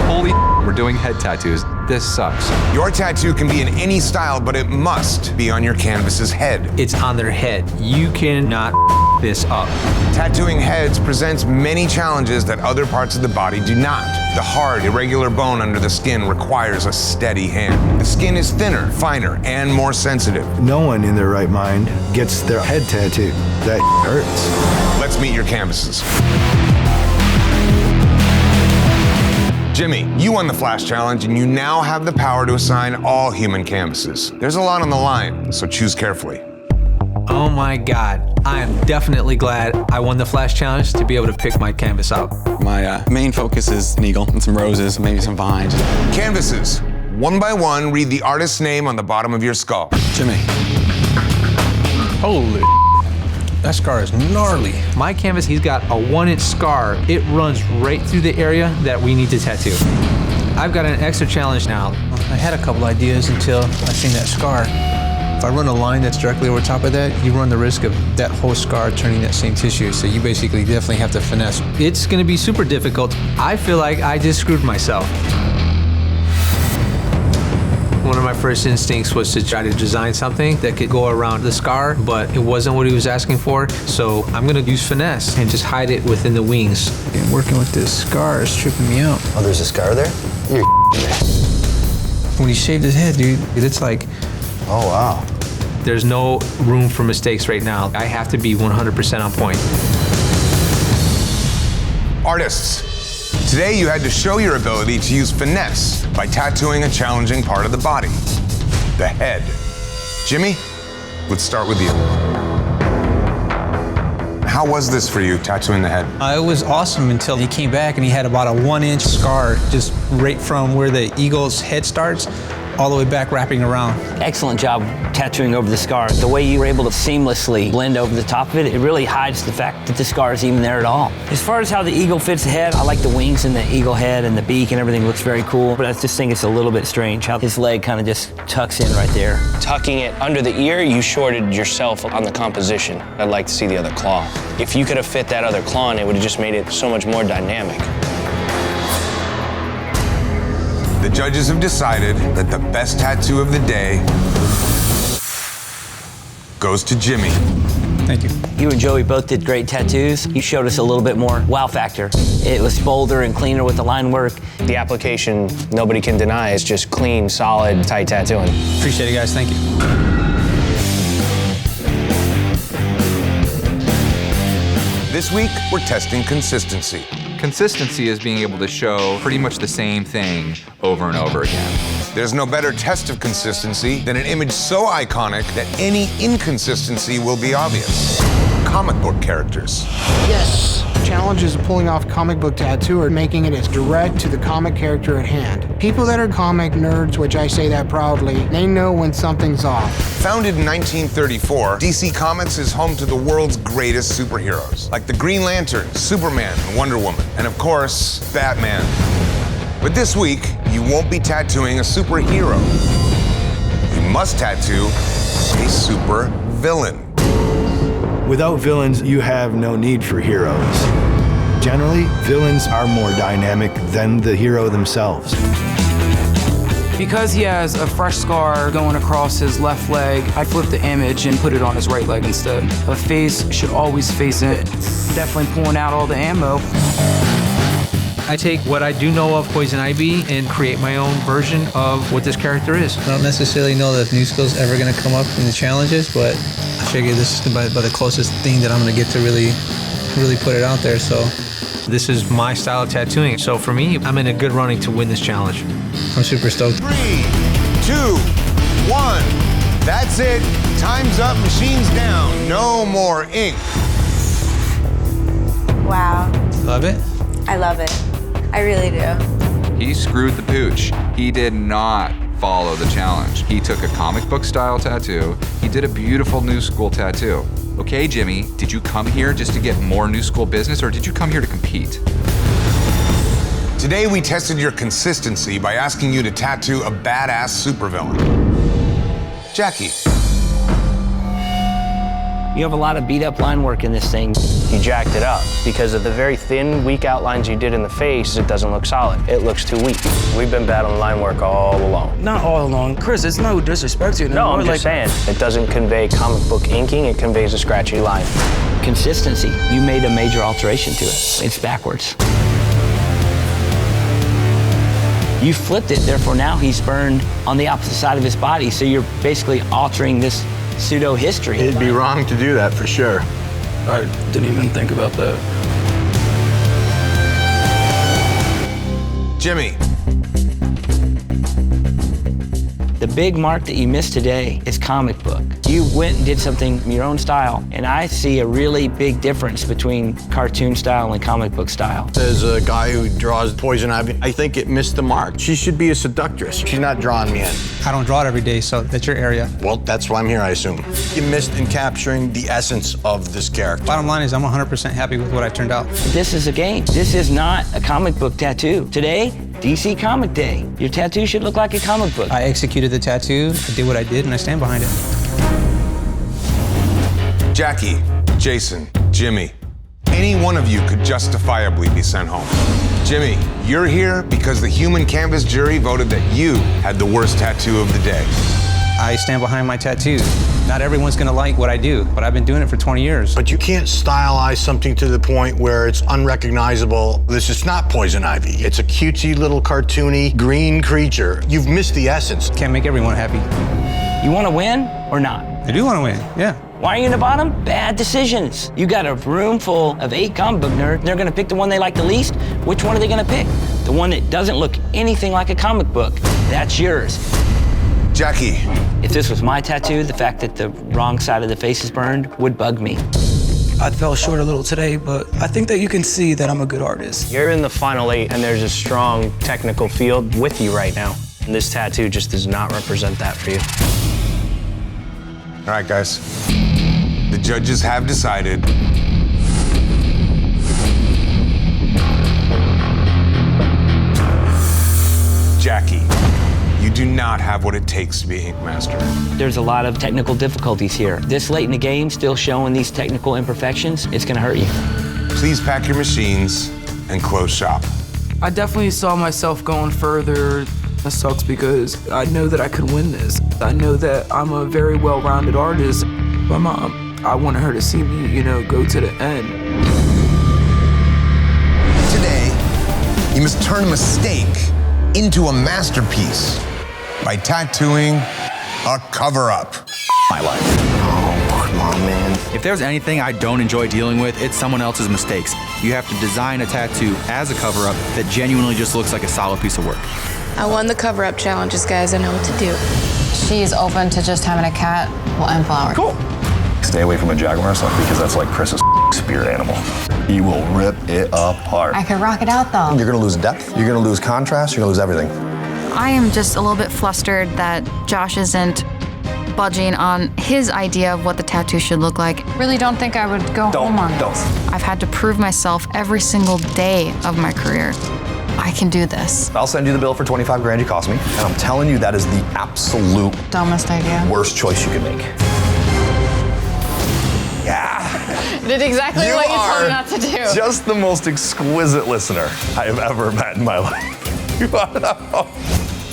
Holy we're doing head tattoos. This sucks. Your tattoo can be in any style, but it must be on your canvas's head. It's on their head. You cannot this up. Tattooing heads presents many challenges that other parts of the body do not. The hard, irregular bone under the skin requires a steady hand. The skin is thinner, finer, and more sensitive. No one in their right mind gets their head tattooed. That hurts. Let's meet your canvases. Jimmy, you won the Flash Challenge, and you now have the power to assign all human canvases. There's a lot on the line, so choose carefully. Oh my God. I am definitely glad I won the Flash Challenge to be able to pick my canvas out. My main focus is an eagle and some roses, maybe some vines. Canvases. One by one, read the artist's name on the bottom of your skull. Jimmy. Holy. That scar is gnarly. My canvas, he's got a 1-inch scar. It runs right through the area that we need to tattoo. I've got an extra challenge now. I had a couple ideas until I seen that scar. If I run a line that's directly over top of that, you run the risk of that whole scar turning that same tissue. So you basically definitely have to finesse. It's gonna be super difficult. I feel like I just screwed myself. One of my first instincts was to try to design something that could go around the scar, but it wasn't what he was asking for. So I'm gonna use finesse and just hide it within the wings. And working with this scar is tripping me out. Oh, there's a scar there? You're When he shaved his head, dude, it's like, oh, wow. There's no room for mistakes right now. I have to be 100% on point. Artists. Today you had to show your ability to use finesse by tattooing a challenging part of the body, the head. Jimmy, let's start with you. How was this for you, tattooing the head? It was awesome until he came back and he had about a 1-inch scar just right from where the eagle's head starts all the way back wrapping around. Excellent job tattooing over the scar. The way you were able to seamlessly blend over the top of it, it really hides the fact that the scar is even there at all. As far as how the eagle fits the head, I like the wings and the eagle head and the beak and everything looks very cool, but I just think it's a little bit strange how his leg kind of just tucks in right there. Tucking it under the ear, you shorted yourself on the composition. I'd like to see the other claw. If you could have fit that other claw in, it would have just made it so much more dynamic. The judges have decided that the best tattoo of the day goes to Jimmy. Thank you. You and Joey both did great tattoos. You showed us a little bit more wow factor. It was bolder and cleaner with the line work. The application, nobody can deny, is just clean, solid, tight tattooing. Appreciate it, guys. Thank you. This week, we're testing consistency. Consistency is being able to show pretty much the same thing over and over again. There's no better test of consistency than an image so iconic that any inconsistency will be obvious. Comic book characters. Yes. Challenges of pulling off comic book tattoo are making it as direct to the comic character at hand. People that are comic nerds, which I say that proudly, they know when something's off. Founded in 1934, DC Comics is home to the world's greatest superheroes, like the Green Lantern, Superman, and Wonder Woman, and of course, Batman. But this week, you won't be tattooing a superhero. You must tattoo a super villain. Without villains, you have no need for heroes. Generally, villains are more dynamic than the hero themselves. Because he has a fresh scar going across his left leg, I flipped the image and put it on his right leg instead. A face should always face it. Definitely pulling out all the ammo. I take what I do know of Poison Ivy and create my own version of what this character is. I don't necessarily know that new skill's ever going to come up in the challenges, but I figure this is about the closest thing that I'm going to get to really put it out there. So this is my style of tattooing. So for me, I'm in a good running to win this challenge. I'm super stoked. 3, 2, 1. That's it. Time's up. Machines down. No more ink. Wow. Love it? I love it. I really do. He screwed the pooch. He did not follow the challenge. He took a comic book style tattoo. He did a beautiful new school tattoo. Okay, Jimmy, did you come here just to get more new school business, or did you come here to compete? Today we tested your consistency by asking you to tattoo a badass supervillain. Jackie. You have a lot of beat up line work in this thing. You jacked it up because of the very thin, weak outlines you did in the face. It doesn't look solid. It looks too weak. We've been battling line work all along. Not all along. Chris, it's no disrespect to you. No, I'm just saying. It doesn't convey comic book inking. It conveys a scratchy line. Consistency. You made a major alteration to it. It's backwards. You flipped it, therefore now he's burned on the opposite side of his body, so you're basically altering this pseudo-history. It'd be wrong to do that for sure. I didn't even think about that. Jimmy. The big mark that you missed today is comic book. You went and did something in your own style, and I see a really big difference between cartoon style and comic book style. As a guy who draws Poison Ivy, I think it missed the mark. She should be a seductress. She's not drawing me in. I don't draw it every day, so that's your area. Well, that's why I'm here, I assume. You missed in capturing the essence of this character. Bottom line is I'm 100% happy with what I turned out. This is a game. This is not a comic book tattoo. Today, DC Comic Day. Your tattoo should look like a comic book. I executed the tattoo, I did what I did, and I stand behind it. Jackie, Jason, Jimmy. Any one of you could justifiably be sent home. Jimmy, you're here because the human canvas jury voted that you had the worst tattoo of the day. I stand behind my tattoos. Not everyone's gonna like what I do, but I've been doing it for 20 years. But you can't stylize something to the point where it's unrecognizable. This is not Poison Ivy. It's a cutesy little cartoony green creature. You've missed the essence. Can't make everyone happy. You want to win or not? I do want to win, yeah. Why are you in the bottom? Bad decisions. You got a room full of 8 comic book nerds. They're gonna pick the one they like the least. Which one are they gonna pick? The one that doesn't look anything like a comic book. That's yours. Jackie. If this was my tattoo, the fact that the wrong side of the face is burned would bug me. I fell short a little today, but I think that you can see that I'm a good artist. You're in the final 8, and there's a strong technical field with you right now. And this tattoo just does not represent that for you. All right, guys. The judges have decided. Jackie, you do not have what it takes to be Ink Master. There's a lot of technical difficulties here. This late in the game, still showing these technical imperfections, it's gonna hurt you. Please pack your machines and close shop. I definitely saw myself going further. That sucks because I know that I could win this. I know that I'm a very well-rounded artist. My mom, I want her to see me, go to the end. Today, you must turn a mistake into a masterpiece by tattooing a cover-up. My life. Oh, Aw, man. If there's anything I don't enjoy dealing with, it's someone else's mistakes. You have to design a tattoo as a cover-up that genuinely just looks like a solid piece of work. I won the cover-up challenges, guys. I know what to do. She's open to just having a cat and flowers. Cool. Stay away from a jaguar stuff because that's like Chris's spirit animal. He will rip it apart. I could rock it out though. You're gonna lose depth, you're gonna lose contrast, you're gonna lose everything. I am just a little bit flustered that Josh isn't budging on his idea of what the tattoo should look like. Really don't think I would go home on this. I've had to prove myself every single day of my career. I can do this. I'll send you the bill for 25 grand you cost me, and I'm telling you that is the absolute dumbest idea. Worst choice you could make. Yeah. Did exactly what you told me not to do. Just the most exquisite listener I have ever met in my life.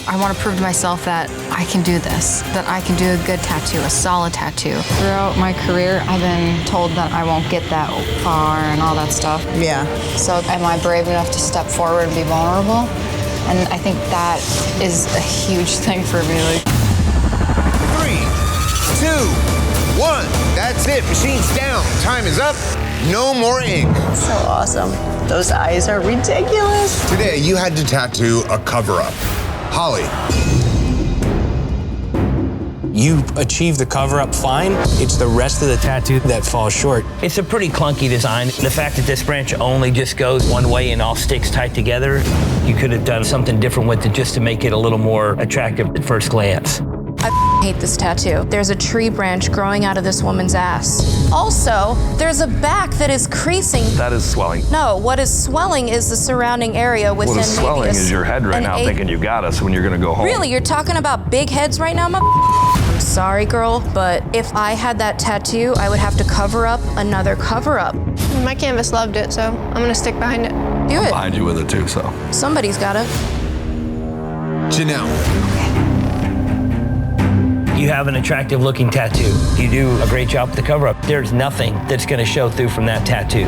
I want to prove to myself that I can do this, that I can do a good tattoo, a solid tattoo. Throughout my career, I've been told that I won't get that far and all that stuff. Yeah. So am I brave enough to step forward and be vulnerable? And I think that is a huge thing for me. 3, 2, 1. That's it. Machine's down. Time is up. No more ink. So awesome. Those eyes are ridiculous. Today, you had to tattoo a cover-up. Holly. You achieve the cover-up fine. It's the rest of the tattoo that falls short. It's a pretty clunky design. The fact that this branch only just goes one way and all sticks tight together, you could have done something different with it just to make it a little more attractive at first glance. I hate this tattoo. There's a tree branch growing out of this woman's ass. Also, there's a back that is creasing. That is swelling. No, what is swelling is the surrounding area within What is swelling is your head right now thinking you got us when you're gonna go home. Really, you're talking about big heads right now, I'm sorry, girl, but if I had that tattoo, I would have to cover up another cover-up. My canvas loved it, so I'm gonna stick behind it. Do it. Behind you with it too, so. Somebody's got it. Janelle. You have an attractive looking tattoo. You do a great job with the cover up. There's nothing that's gonna show through from that tattoo.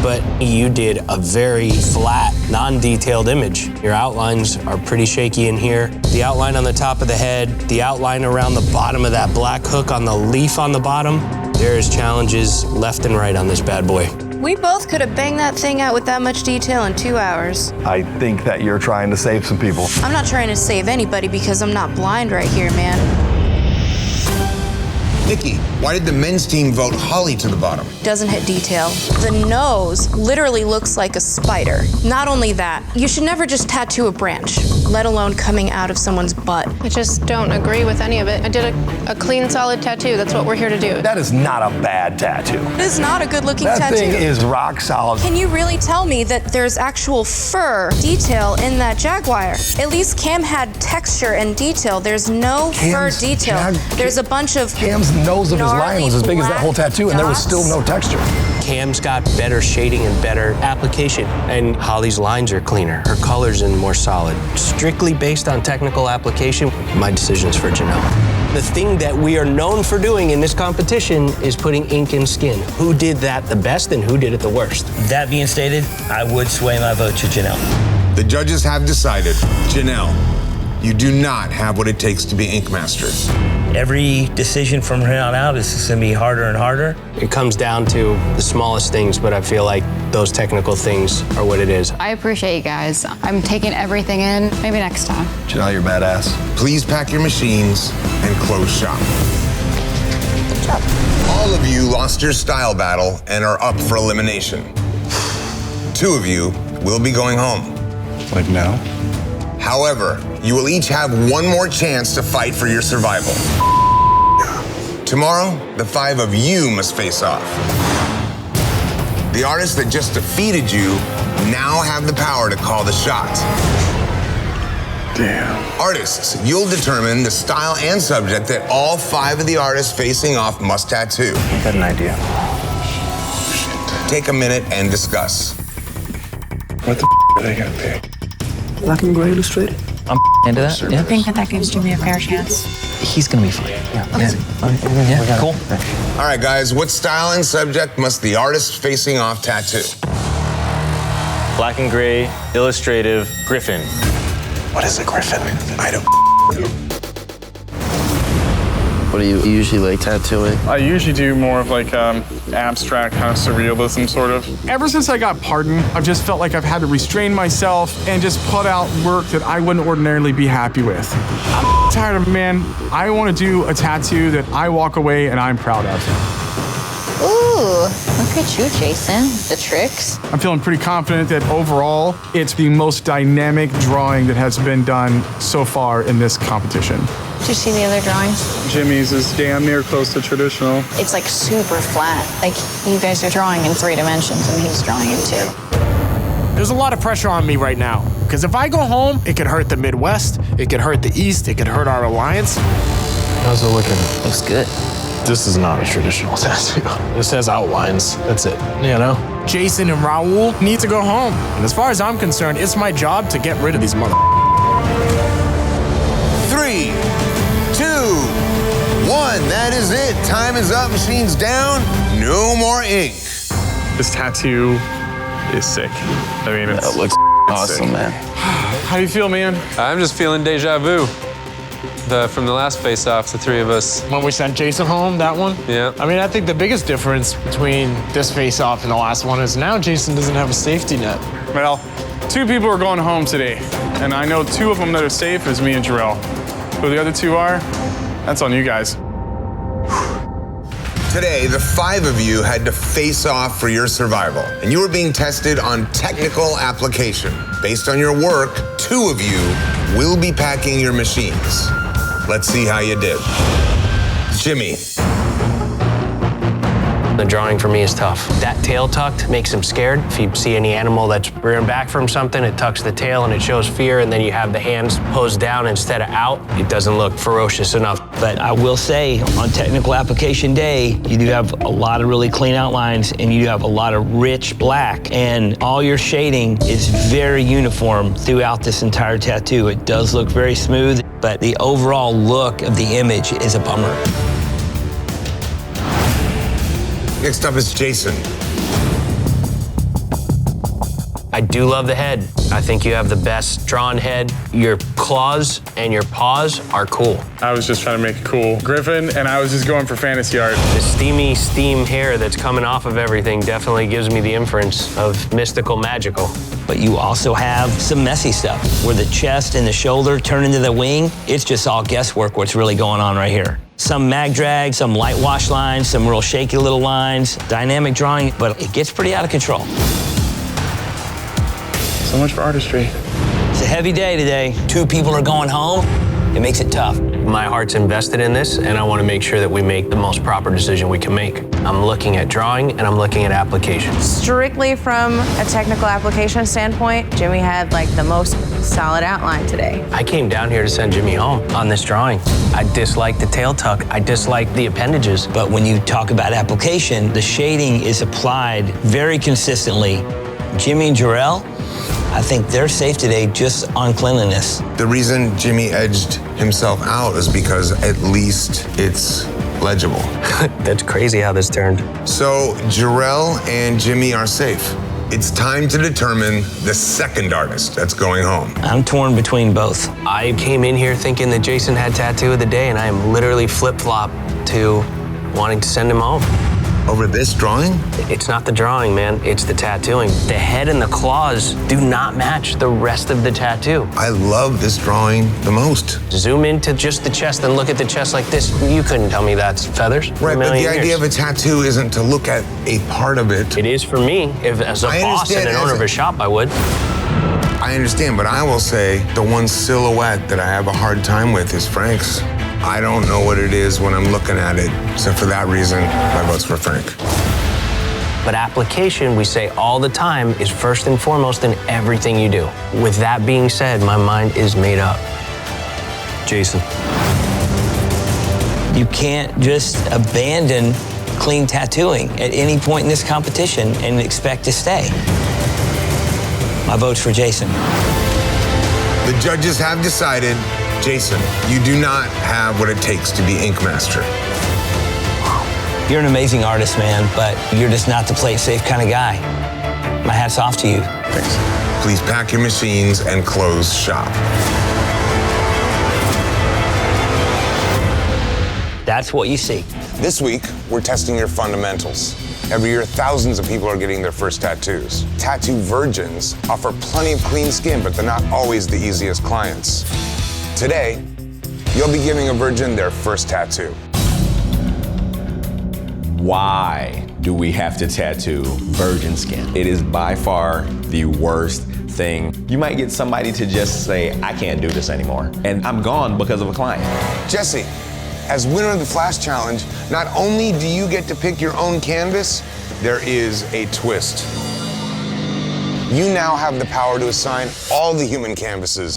But you did a very flat, non-detailed image. Your outlines are pretty shaky in here. The outline on the top of the head, the outline around the bottom of that black hook on the leaf on the bottom, there's challenges left and right on this bad boy. We both could have banged that thing out with that much detail in 2 hours. I think that you're trying to save some people. I'm not trying to save anybody because I'm not blind right here, man. Nikki, why did the men's team vote Holly to the bottom? Doesn't hit detail. The nose literally looks like a spider. Not only that, you should never just tattoo a branch, let alone coming out of someone's butt. I just don't agree with any of it. I did a clean, solid tattoo. That's what we're here to do. That is not a bad tattoo. It is not a good-looking tattoo. That thing is rock solid. Can you really tell me that there's actual fur detail in that jaguar? At least Cam had texture and detail. There's no fur detail. There's a bunch of Cam's nose of his lion was as big as that whole tattoo, and there was still no texture. Cam's got better shading and better application, and Holly's lines are cleaner. Her colors are more solid. Strictly based on technical application, my decision's for Janelle. The thing that we are known for doing in this competition is putting ink in skin. Who did that the best and who did it the worst? That being stated, I would sway my vote to Janelle. The judges have decided, Janelle, you do not have what it takes to be ink master. Every decision from here on out is just gonna be harder and harder. It comes down to the smallest things, but I feel like those technical things are what it is. I appreciate you guys. I'm taking everything in. Maybe next time. Janelle, you're badass. Please pack your machines and close shop. Good job. All of you lost your style battle and are up for elimination. 2 of you will be going home. Like now? However, you will each have one more chance to fight for your survival. Tomorrow, the 5 of you must face off. The artists that just defeated you now have the power to call the shots. Damn. Artists, you'll determine the style and subject that all 5 of the artists facing off must tattoo. I got an idea. Take a minute and discuss. What the are they gonna pick? Black and gray illustrated. I'm into that. Yeah. I think that gives Jimmy a fair chance. He's gonna be fine. Yeah. Cool. All right, guys, what style and subject must the artist facing off tattoo? Black and gray, illustrative, griffin. What is a griffin? I don't. What do you usually like tattooing? I usually do more of like abstract kind of surrealism sort of. Ever since I got pardoned, I've just felt like I've had to restrain myself and just put out work that I wouldn't ordinarily be happy with. I'm tired of it, man. I want to do a tattoo that I walk away and I'm proud of. Ooh, look at you, Jason. The tricks. I'm feeling pretty confident that overall, it's the most dynamic drawing that has been done so far in this competition. Did you see the other drawings? Jimmy's is damn near close to traditional. It's like super flat. Like you guys are drawing in 3 dimensions and he's drawing in 2. There's a lot of pressure on me right now. Because if I go home, it could hurt the Midwest, it could hurt the East, it could hurt our alliance. How's it looking? Looks good. This is not a traditional tattoo. This has outlines. That's it. You know? Jason and Raul need to go home. And as far as I'm concerned, it's my job to get rid of these mother. 3, 2, 1. That is it. Time is up. Machine's down. No more ink. This tattoo is sick. I mean, it looks awesome, sick. man. How do you feel, man? I'm just feeling deja vu. From the last face-off, the 3 of us. When we sent Jason home, that one? Yeah. I mean, I think the biggest difference between this face-off and the last one is now Jason doesn't have a safety net. Well, 2 people are going home today, and I know 2 of them that are safe is me and Jarrell. Who the other 2 are, that's on you guys. Today, the 5 of you had to face off for your survival, and you were being tested on technical application. Based on your work, 2 of you will be packing your machines. Let's see how you did. Jimmy. The drawing for me is tough. That tail tucked makes him scared. If you see any animal that's rearing back from something, it tucks the tail and it shows fear, and then you have the hands posed down instead of out. It doesn't look ferocious enough. But I will say, on technical application day, you do have a lot of really clean outlines and you do have a lot of rich black, and all your shading is very uniform throughout this entire tattoo. It does look very smooth, but the overall look of the image is a bummer. Next up is Jason. I do love the head. I think you have the best drawn head. Your claws and your paws are cool. I was just trying to make it cool. Griffin, and I was just going for fantasy art. The steamy steam hair that's coming off of everything definitely gives me the inference of mystical, magical. But you also have some messy stuff where the chest and the shoulder turn into the wing. It's just all guesswork what's really going on right here. Some mag drag, some light wash lines, some real shaky little lines, dynamic drawing, but it gets pretty out of control. So much for artistry. It's a heavy day today. 2 people are going home. It makes it tough. My heart's invested in this, and I want to make sure that we make the most proper decision we can make. I'm looking at drawing, and I'm looking at application. Strictly from a technical application standpoint, Jimmy had like the most solid outline today. I came down here to send Jimmy home on this drawing. I dislike the tail tuck. I dislike the appendages. But when you talk about application, the shading is applied very consistently. Jimmy and Jarrell, I think they're safe today just on cleanliness. The reason Jimmy edged himself out is because at least it's legible. That's crazy how this turned. So Jarrell and Jimmy are safe. It's time to determine the second artist that's going home. I'm torn between both. I came in here thinking that Jason had tattoo of the day, and I am literally flip-flopped to wanting to send him home. Over this drawing? It's not the drawing, man. It's the tattooing. The head and the claws do not match the rest of the tattoo. I love this drawing the most. Zoom into just the chest and look at the chest like this. You couldn't tell me that's feathers. Right, but the idea of a tattoo isn't to look at a part of it. It is for me. If as a boss and an owner of a shop, I would. I understand, but I will say the one silhouette that I have a hard time with is Frank's. I don't know what it is when I'm looking at it, so for that reason, my vote's for Frank. But application, we say all the time, is first and foremost in everything you do. With that being said, my mind is made up. Jason. You can't just abandon clean tattooing at any point in this competition and expect to stay. My vote's for Jason. The judges have decided, Jason, you do not have what it takes to be Ink Master. You're an amazing artist, man, but you're just not the play it safe kind of guy. My hat's off to you. Thanks. Please pack your machines and close shop. That's what you see. This week, we're testing your fundamentals. Every year, thousands of people are getting their first tattoos. Tattoo virgins offer plenty of clean skin, but they're not always the easiest clients. Today, you'll be giving a virgin their first tattoo. Why do we have to tattoo virgin skin? It is by far the worst thing. You might get somebody to just say, I can't do this anymore, and I'm gone because of a client. Jesse, as winner of the Flash Challenge, not only do you get to pick your own canvas, there is a twist. You now have the power to assign all the human canvases.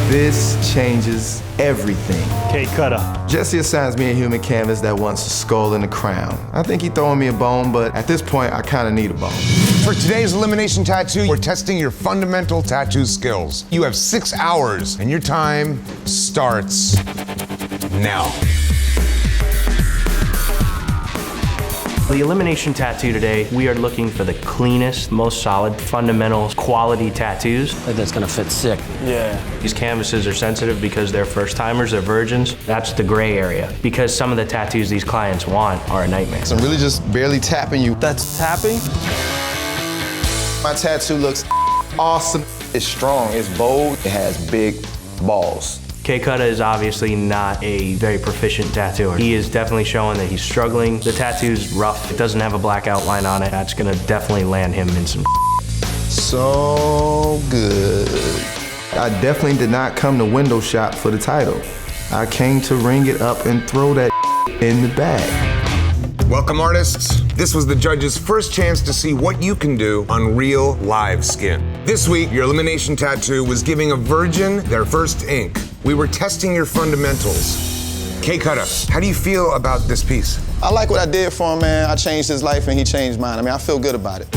This changes everything. K-Cutter. Jesse assigns me a human canvas that wants a skull and a crown. I think he's throwing me a bone, but at this point, I kind of need a bone. For today's elimination tattoo, we're testing your fundamental tattoo skills. You have 6 hours, and your time starts now. The elimination tattoo today, we are looking for the cleanest, most solid, fundamental, quality tattoos. That's gonna fit sick. Yeah. These canvases are sensitive because they're first timers, they're virgins. That's the gray area. Because some of the tattoos these clients want are a nightmare. So I'm really just barely tapping you. That's tapping? My tattoo looks awesome. It's strong, it's bold, it has big balls. K-Cutter is obviously not a very proficient tattooer. He is definitely showing that he's struggling. The tattoo's rough. It doesn't have a black outline on it. That's gonna definitely land him in some So good. I definitely did not come to window shop for the title. I came to ring it up and throw that in the bag. Welcome, artists. This was the judges' first chance to see what you can do on real, live skin. This week, your elimination tattoo was giving a virgin their first ink. We were testing your fundamentals. K-Cutter, how do you feel about this piece? I like what I did for him, man. I changed his life and he changed mine. I mean, I feel good about it.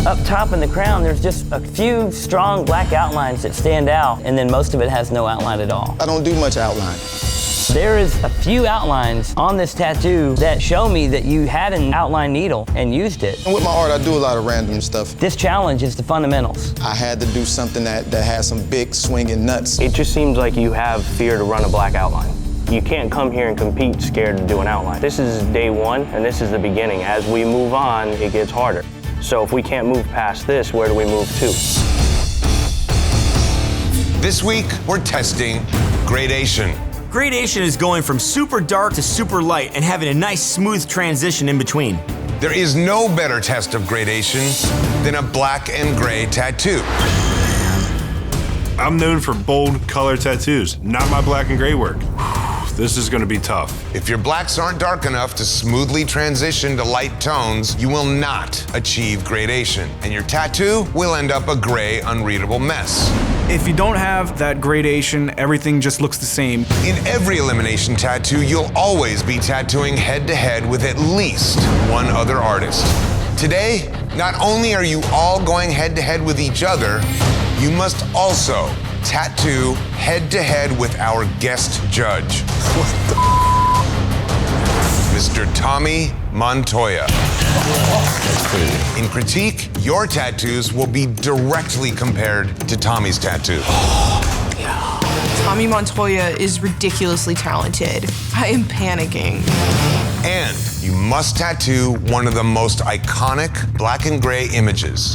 Up top in the crown, there's just a few strong black outlines that stand out, and then most of it has no outline at all. I don't do much outline. There is a few outlines on this tattoo that show me that you had an outline needle and used it. And with my art, I do a lot of random stuff. This challenge is the fundamentals. I had to do something that has some big swinging nuts. It just seems like you have fear to run a black outline. You can't come here and compete scared to do an outline. This is day one, and this is the beginning. As we move on, it gets harder. So if we can't move past this, where do we move to? This week, we're testing gradation. Gradation is going from super dark to super light and having a nice smooth transition in between. There is no better test of gradation than a black and gray tattoo. I'm known for bold color tattoos, not my black and gray work. This is gonna be tough. If your blacks aren't dark enough to smoothly transition to light tones, you will not achieve gradation, and your tattoo will end up a gray, unreadable mess. If you don't have that gradation, everything just looks the same. In every elimination tattoo, you'll always be tattooing head-to-head with at least one other artist. Today, not only are you all going head-to-head with each other, you must also tattoo head-to-head with our guest judge, Mr. Tommy Montoya. In critique, your tattoos will be directly compared to Tommy's tattoo. Tommy Montoya is ridiculously talented. I am panicking. And you must tattoo one of the most iconic black and gray images.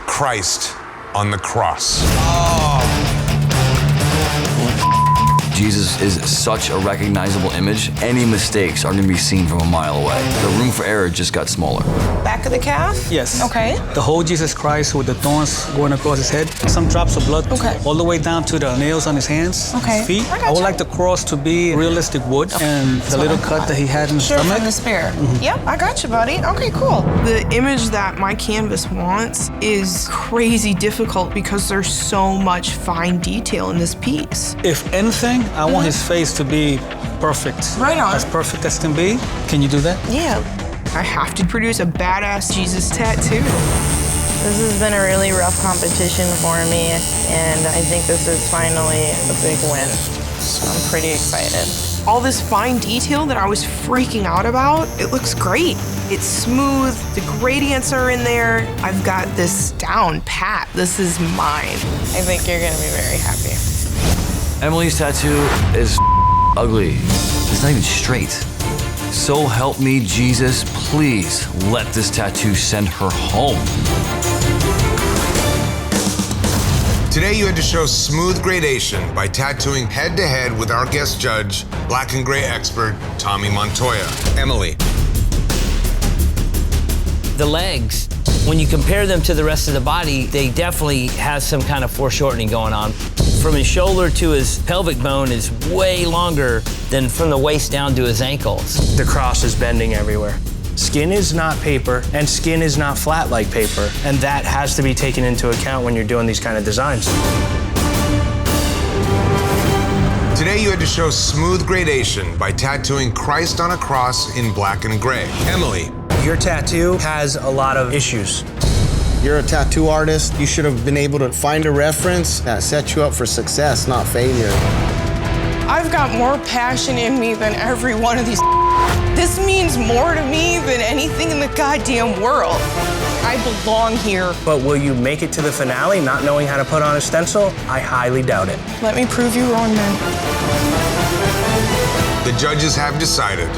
Christ on the cross. Jesus is such a recognizable image. Any mistakes are gonna be seen from a mile away. The room for error just got smaller. Back of the calf? Yes. Okay. The whole Jesus Christ with the thorns going across his head, some drops of blood, all the way down to the nails on his hands, Okay. his feet. I I would like the cross to be realistic wood and the little cut that he had in his Sure, stomach. from the spear. Yep, I got you, buddy. Okay, cool. The image that my canvas wants is crazy difficult because there's so much fine detail in this piece. If anything, I want his face to be perfect. Right on. As perfect as can be. Can you do that? Yeah. I have to produce a badass Jesus tattoo. This has been a really rough competition for me, and I think this is finally a big win. So I'm pretty excited. All this fine detail that I was freaking out about, it looks great. It's smooth, the gradients are in there. I've got this down pat. This is mine. I think you're gonna be very happy. Emily's tattoo is ugly. It's not even straight. So help me, Jesus, please let this tattoo send her home. Today you had to show smooth gradation by tattooing head-to-head with our guest judge, black and gray expert, Tommy Montoya. Emily. The legs, when you compare them to the rest of the body, they definitely have some kind of foreshortening going on. From his shoulder to his pelvic bone is way longer than from the waist down to his ankles. The cross is bending everywhere. Skin is not paper, and skin is not flat like paper, and that has to be taken into account when you're doing these kind of designs. Today you had to show smooth gradation by tattooing Christ on a cross in black and gray. Emily. Your tattoo has a lot of issues. You're a tattoo artist. You should have been able to find a reference that set you up for success, not failure. I've got more passion in me than every one of these. This means more to me than anything in the goddamn world. I belong here. But will you make it to the finale not knowing how to put on a stencil? I highly doubt it. Let me prove you wrong, man. The judges have decided.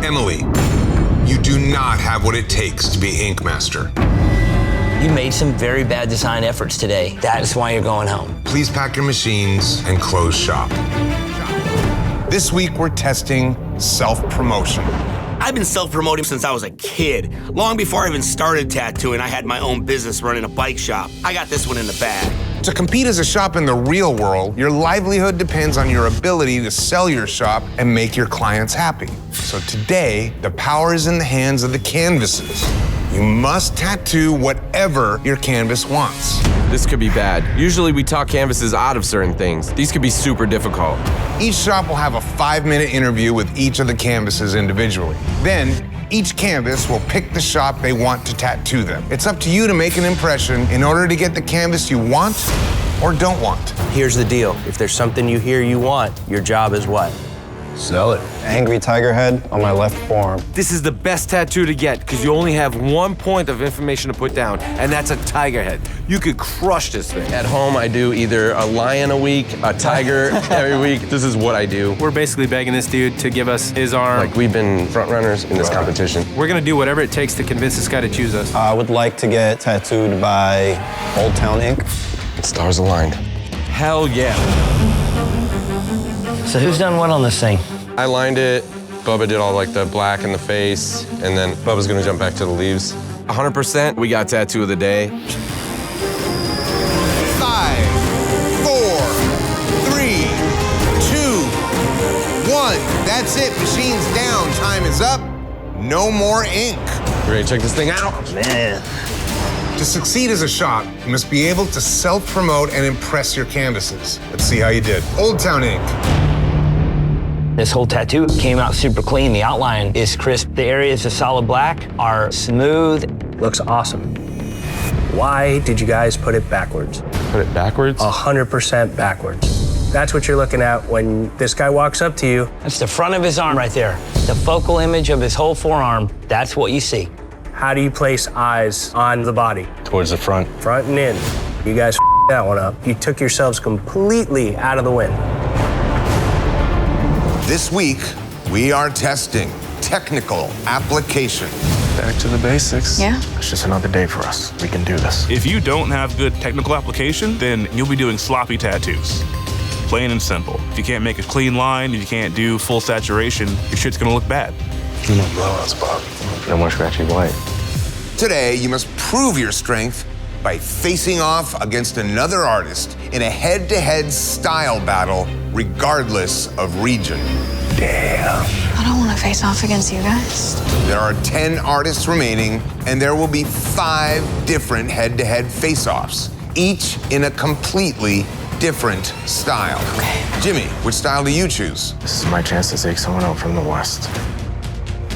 Emily, you do not have what it takes to be Ink Master. You made some very bad design efforts today. That's why you're going home. Please pack your machines and close shop. This week we're testing self-promotion. I've been self-promoting since I was a kid. Long before I even started tattooing, I had my own business running a bike shop. I got this one in the bag. To compete as a shop in the real world, your livelihood depends on your ability to sell your shop and make your clients happy. So today, the power is in the hands of the canvases. You must tattoo whatever your canvas wants. This could be bad. Usually we talk canvases out of certain things. These could be super difficult. Each shop will have a 5-minute interview with each of the canvases individually. Then, each canvas will pick the shop they want to tattoo them. It's up to you to make an impression in order to get the canvas you want or don't want. Here's the deal. If there's something you hear you want, your job is what? Sell it. Angry tiger head on my left forearm. This is the best tattoo to get because you only have one point of information to put down, and that's a tiger head. You could crush this thing. At home, I do either a lion a week, a tiger every week. This is what I do. We're basically begging this dude to give us his arm. Like, we've been front runners in this competition. We're gonna do whatever it takes to convince this guy to choose us. I would like to get tattooed by Old Town Ink. Stars aligned. Hell yeah. So who's done what on this thing? I lined it. Bubba did all like the black in the face, and then Bubba's gonna jump back to the leaves. 100%, we got tattoo of the day. 5, 4, 3, 2, 1. That's it. Machines down. Time is up. No more ink. You ready to check this thing out? Man. To succeed as a shop, you must be able to self-promote and impress your canvases. Let's see how you did. Old Town Ink. This whole tattoo came out super clean. The outline is crisp. The areas of solid black are smooth. Looks awesome. Why did you guys put it backwards? Put it backwards? 100% backwards. That's what you're looking at when this guy walks up to you. That's the front of his arm right there. The focal image of his whole forearm. That's what you see. How do you place eyes on the body? Towards the front. Front and in. You guys that one up. You took yourselves completely out of the wind. This week, we are testing technical application. Back to the basics. Yeah. It's just another day for us. We can do this. If you don't have good technical application, then you'll be doing sloppy tattoos. Plain and simple. If you can't make a clean line, if you can't do full saturation, your shit's gonna look bad. No blowouts, Bob. No more scratchy white. Today, you must prove your strength by facing off against another artist in a head-to-head style battle, regardless of region. Damn. I don't want to face off against you guys. There are 10 artists remaining, and there will be 5 different head-to-head face-offs, each in a completely different style. Okay. Jimmy, which style do you choose? This is my chance to take someone out from the West.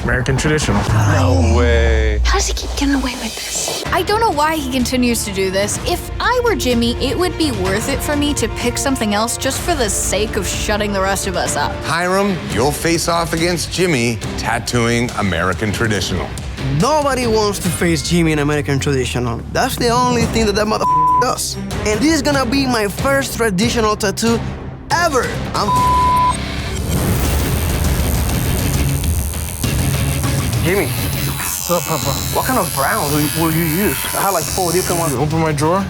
American traditional. No way. How does he keep getting away with this? I don't know why he continues to do this. If I were Jimmy, it would be worth it for me to pick something else just for the sake of shutting the rest of us up. Hiram, you'll face off against Jimmy, tattooing American traditional. Nobody wants to face Jimmy in American traditional. That's the only thing that mother us. And this is gonna be my first traditional tattoo ever. Jimmy, what's up, Papa? What kind of brown will you use? I have like 4 different ones. Open my drawer.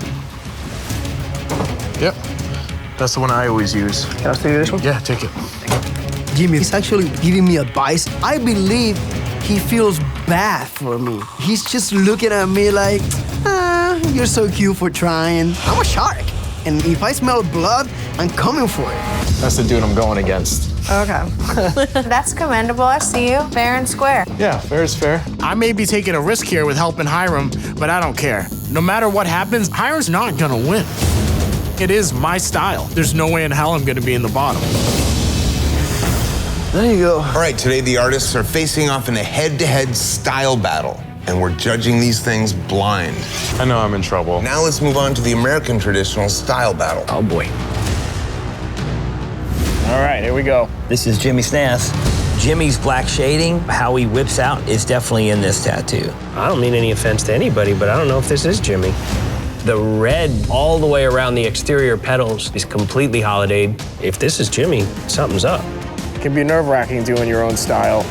Yep. That's the one I always use. Can I see this one? Yeah, take it. Jimmy, he's actually giving me advice. I believe he feels bad for me. He's just looking at me like, you're so cute for trying. I'm a shark. And if I smell blood, I'm coming for it. That's the dude I'm going against. Okay. That's commendable. I see you. Fair and square. Yeah, fair is fair. I may be taking a risk here with helping Hiram, but I don't care. No matter what happens, Hiram's not gonna win. It is my style. There's no way in hell I'm gonna be in the bottom. There you go. All right, today the artists are facing off in a head-to-head style battle, and we're judging these things blind. I know I'm in trouble. Now let's move on to the American traditional style battle. Oh boy. All right, here we go. This is Jimmy Snass. Jimmy's black shading, how he whips out, is definitely in this tattoo. I don't mean any offense to anybody, but I don't know if this is Jimmy. The red all the way around the exterior petals is completely holidayed. If this is Jimmy, something's up. It can be nerve-wracking doing your own style.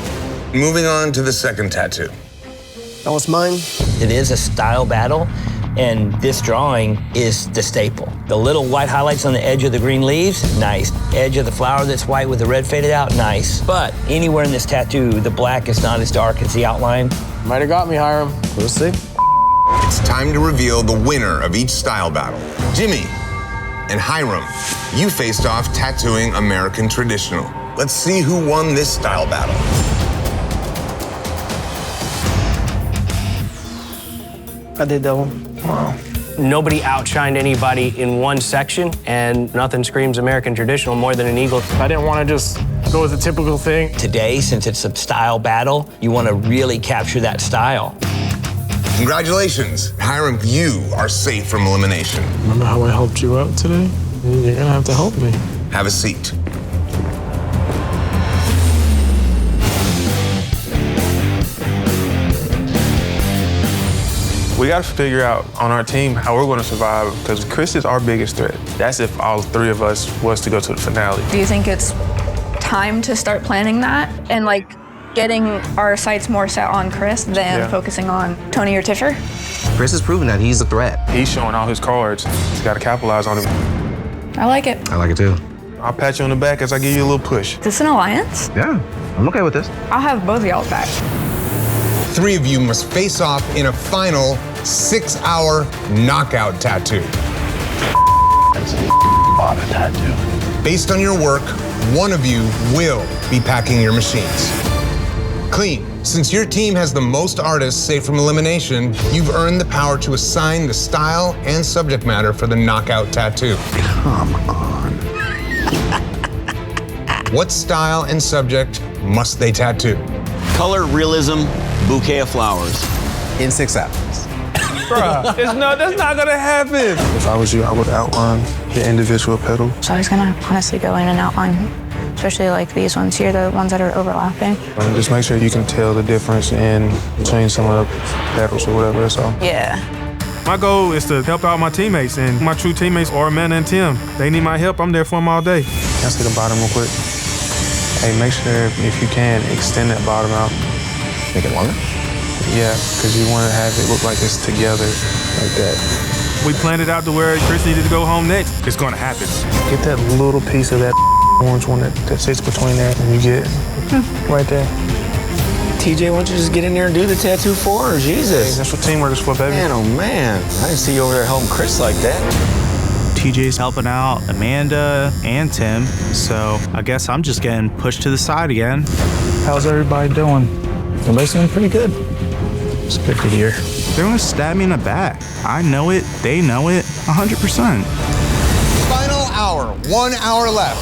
Moving on to the second tattoo. That was mine. It is a style battle, and this drawing is the staple. The little white highlights on the edge of the green leaves, nice. Edge of the flower that's white with the red faded out, nice. But anywhere in this tattoo, the black is not as dark as the outline. Might have got me, Hiram. We'll see. It's time to reveal the winner of each style battle. Jimmy and Hiram, you faced off tattooing American traditional. Let's see who won this style battle. I did that one. Wow. Nobody outshined anybody in one section, and nothing screams American traditional more than an eagle. I didn't want to just go with the typical thing. Today, since it's a style battle, you want to really capture that style. Congratulations, Hiram, you are safe from elimination. Remember how I helped you out today? You're gonna have to help me. Have a seat. We got to figure out on our team how we're going to survive because Chris is our biggest threat. That's if all 3 of us was to go to the finale. Do you think it's time to start planning that and like getting our sights more set on Chris than focusing on Tony or Tisher? Chris has proven that he's a threat. He's showing all his cards. He's got to capitalize on him. I like it. I like it too. I'll pat you on the back as I give you a little push. Is this an alliance? Yeah, I'm okay with this. I'll have both of y'all's back. 3 of you must face off in a final 6-hour knockout tattoo. That's a lot of tattoo. Based on your work, one of you will be packing your machines. Clean. Since your team has the most artists safe from elimination, you've earned the power to assign the style and subject matter for the knockout tattoo. Come on. What style and subject must they tattoo? Color, realism, bouquet of flowers. In 6 hours. Bruh, that's not gonna happen. If I was you, I would outline the individual petal. So I was gonna honestly go in and outline, especially like these ones here, the ones that are overlapping. And just make sure you can tell the difference in between some of the petals or whatever, that's all. Yeah. My goal is to help out my teammates, and my true teammates are Amanda and Tim. They need my help, I'm there for them all day. Can I see the bottom real quick? Hey, make sure, if you can, extend that bottom out. Make it longer? Yeah, because you want to have it look like it's together, like that. We planned it out to where Chris needed to go home next. It's gonna happen. Get that little piece of that orange one that sits between there, and you get right there. TJ, why don't you just get in there and do the tattoo for her? Jesus. Hey, that's what teamwork is for, baby. Man, oh man. I didn't see you over there helping Chris like that. TJ's helping out Amanda and Tim, so I guess I'm just getting pushed to the side again. How's everybody doing? Everybody's doing pretty good. It's good to hear. They're gonna stab me in the back. I know it, they know it, 100%. Final hour, 1 hour left.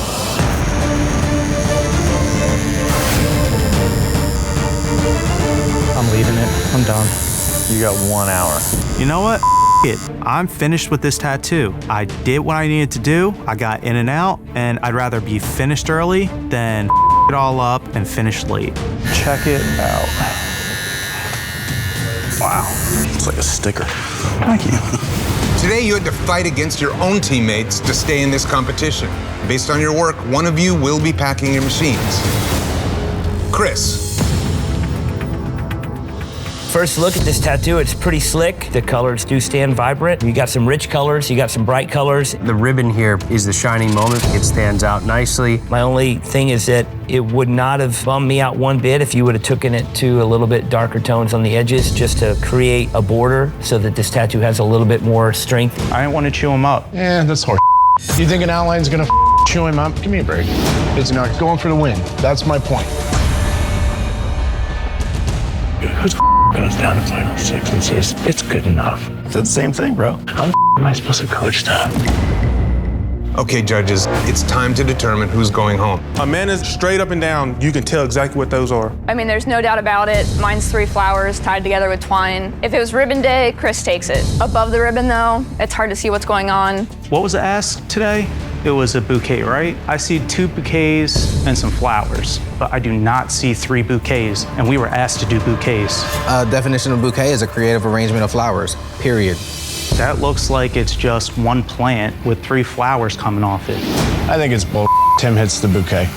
I'm leaving it, I'm done. You got 1 hour. You know what? It. I'm finished with this tattoo. I did what I needed to do. I got in and out, and I'd rather be finished early than it all up and finish late. Check it out. Wow. It's like a sticker. Thank you. Today, you had to fight against your own teammates to stay in this competition. Based on your work, one of you will be packing your machines. Chris. First look at this tattoo, it's pretty slick. The colors do stand vibrant. You got some rich colors, you got some bright colors. The ribbon here is the shining moment. It stands out nicely. My only thing is that it would not have bummed me out one bit if you would have taken it to a little bit darker tones on the edges just to create a border so that this tattoo has a little bit more strength. I didn't want to chew him up. Yeah, that's horse. You think an outline's gonna chew him up? Give me a break. It's not going for the win. That's my point. Who's goes down to final 6 and says, it's good enough? It's the same thing, bro. How the am I supposed to coach that? Okay, judges, it's time to determine who's going home. Amanda's straight up and down. You can tell exactly what those are. I mean, there's no doubt about it. Mine's 3 flowers tied together with twine. If it was ribbon day, Chris takes it. Above the ribbon, though, it's hard to see what's going on. What was asked today? It was a bouquet, right? I see 2 bouquets and some flowers, but I do not see 3 bouquets, and we were asked to do bouquets. Definition of bouquet is a creative arrangement of flowers, period. That looks like it's just one plant with 3 flowers coming off it. I think it's bull. Tim hits the bouquet.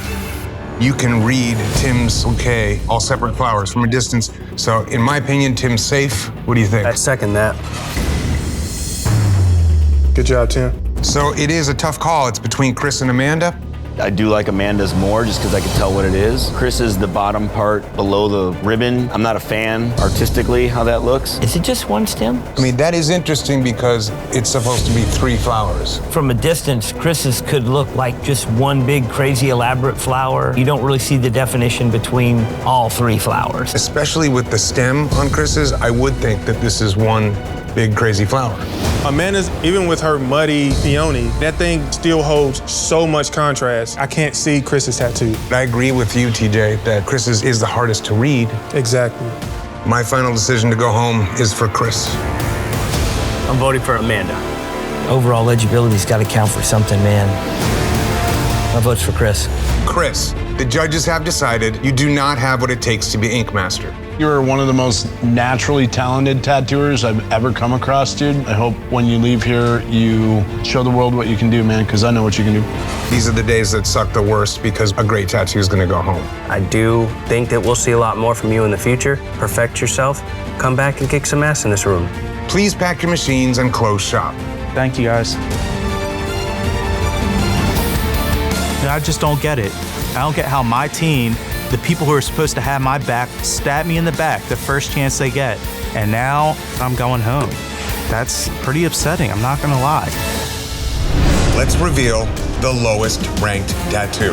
You can read Tim's bouquet, all separate flowers, from a distance. So, in my opinion, Tim's safe. What do you think? I second that. Good job, Tim. So, it is a tough call. It's between Chris and Amanda. I do like Amanda's more just because I can tell what it is. Chris is the bottom part below the ribbon. I'm not a fan artistically how that looks. Is it just one stem? I mean, that is interesting because it's supposed to be 3 flowers. From a distance, Chris's could look like just one big, crazy, elaborate flower. You don't really see the definition between all 3 flowers. Especially with the stem on Chris's, I would think that this is one big, crazy flower. Amanda's, even with her muddy peony, that thing still holds so much contrast. I can't see Chris's tattoo. I agree with you, TJ, that Chris's is the hardest to read. Exactly. My final decision to go home is for Chris. I'm voting for Amanda. Overall legibility's got to count for something, man. My vote's for Chris. Chris, the judges have decided you do not have what it takes to be Ink Master. You're one of the most naturally talented tattooers I've ever come across, dude. I hope when you leave here, you show the world what you can do, man, because I know what you can do. These are the days that suck the worst because a great tattoo is going to go home. I do think that we'll see a lot more from you in the future. Perfect yourself. Come back and kick some ass in this room. Please pack your machines and close shop. Thank you, guys. I just don't get it. I don't get how my team, the people who are supposed to have my back, stab me in the back the first chance they get. And now I'm going home. That's pretty upsetting, I'm not gonna lie. Let's reveal the lowest ranked tattoo.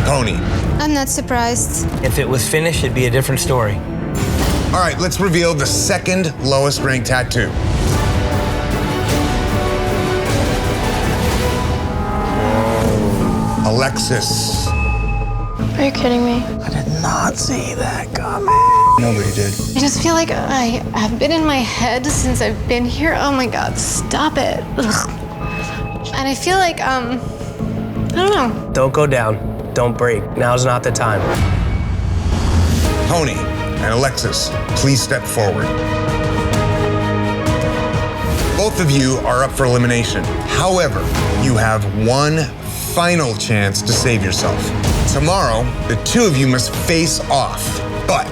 Pony. I'm not surprised. If it was finished, it'd be a different story. All right, let's reveal the second lowest ranked tattoo. Alexis. Are you kidding me? I did not see that coming. Nobody did. I just feel like I have been in my head since I've been here. Oh my God, stop it. Ugh. And I feel like, I don't know. Don't go down. Don't break. Now's not the time. Pony and Alexis, please step forward. Both of you are up for elimination. However, you have one final chance to save yourself. Tomorrow, the 2 of you must face off, but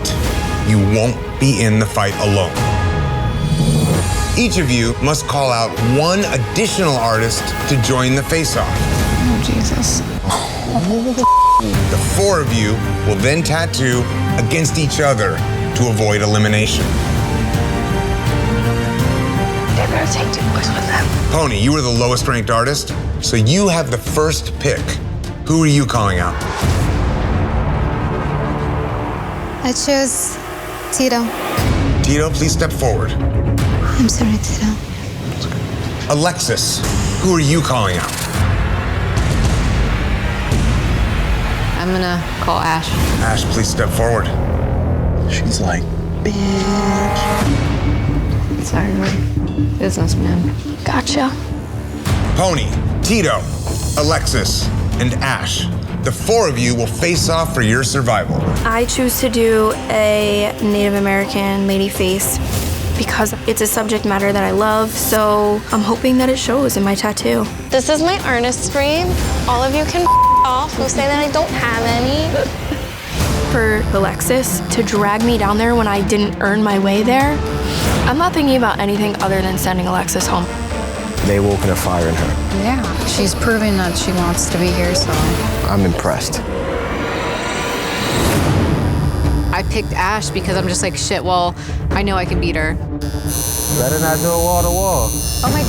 you won't be in the fight alone. Each of you must call out one additional artist to join the face-off. Oh, Jesus. The 4 of you will then tattoo against each other to avoid elimination. They're gonna take 2 boys with them. Pony, you are the lowest ranked artist, so you have the first pick. Who are you calling out? I chose Tito. Tito, please step forward. I'm sorry, Tito. Alexis, who are you calling out? I'm gonna call Ash. Ash, please step forward. She's like, bitch. Sorry, businessman. Gotcha. Pony, Tito, Alexis, and Ash. The 4 of you will face off for your survival. I choose to do a Native American lady face. because it's a subject matter that I love, so I'm hoping that it shows in my tattoo. This is my artist scream. All of you can off who say that I don't have any. For Alexis to drag me down there when I didn't earn my way there, I'm not thinking about anything other than sending Alexis home. They awoken a fire in her. Yeah, she's proving that she wants to be here, so. I'm impressed. I picked Ash because I'm just like, shit, well, I know I can beat her. Better not do a wall-to-wall. Oh my,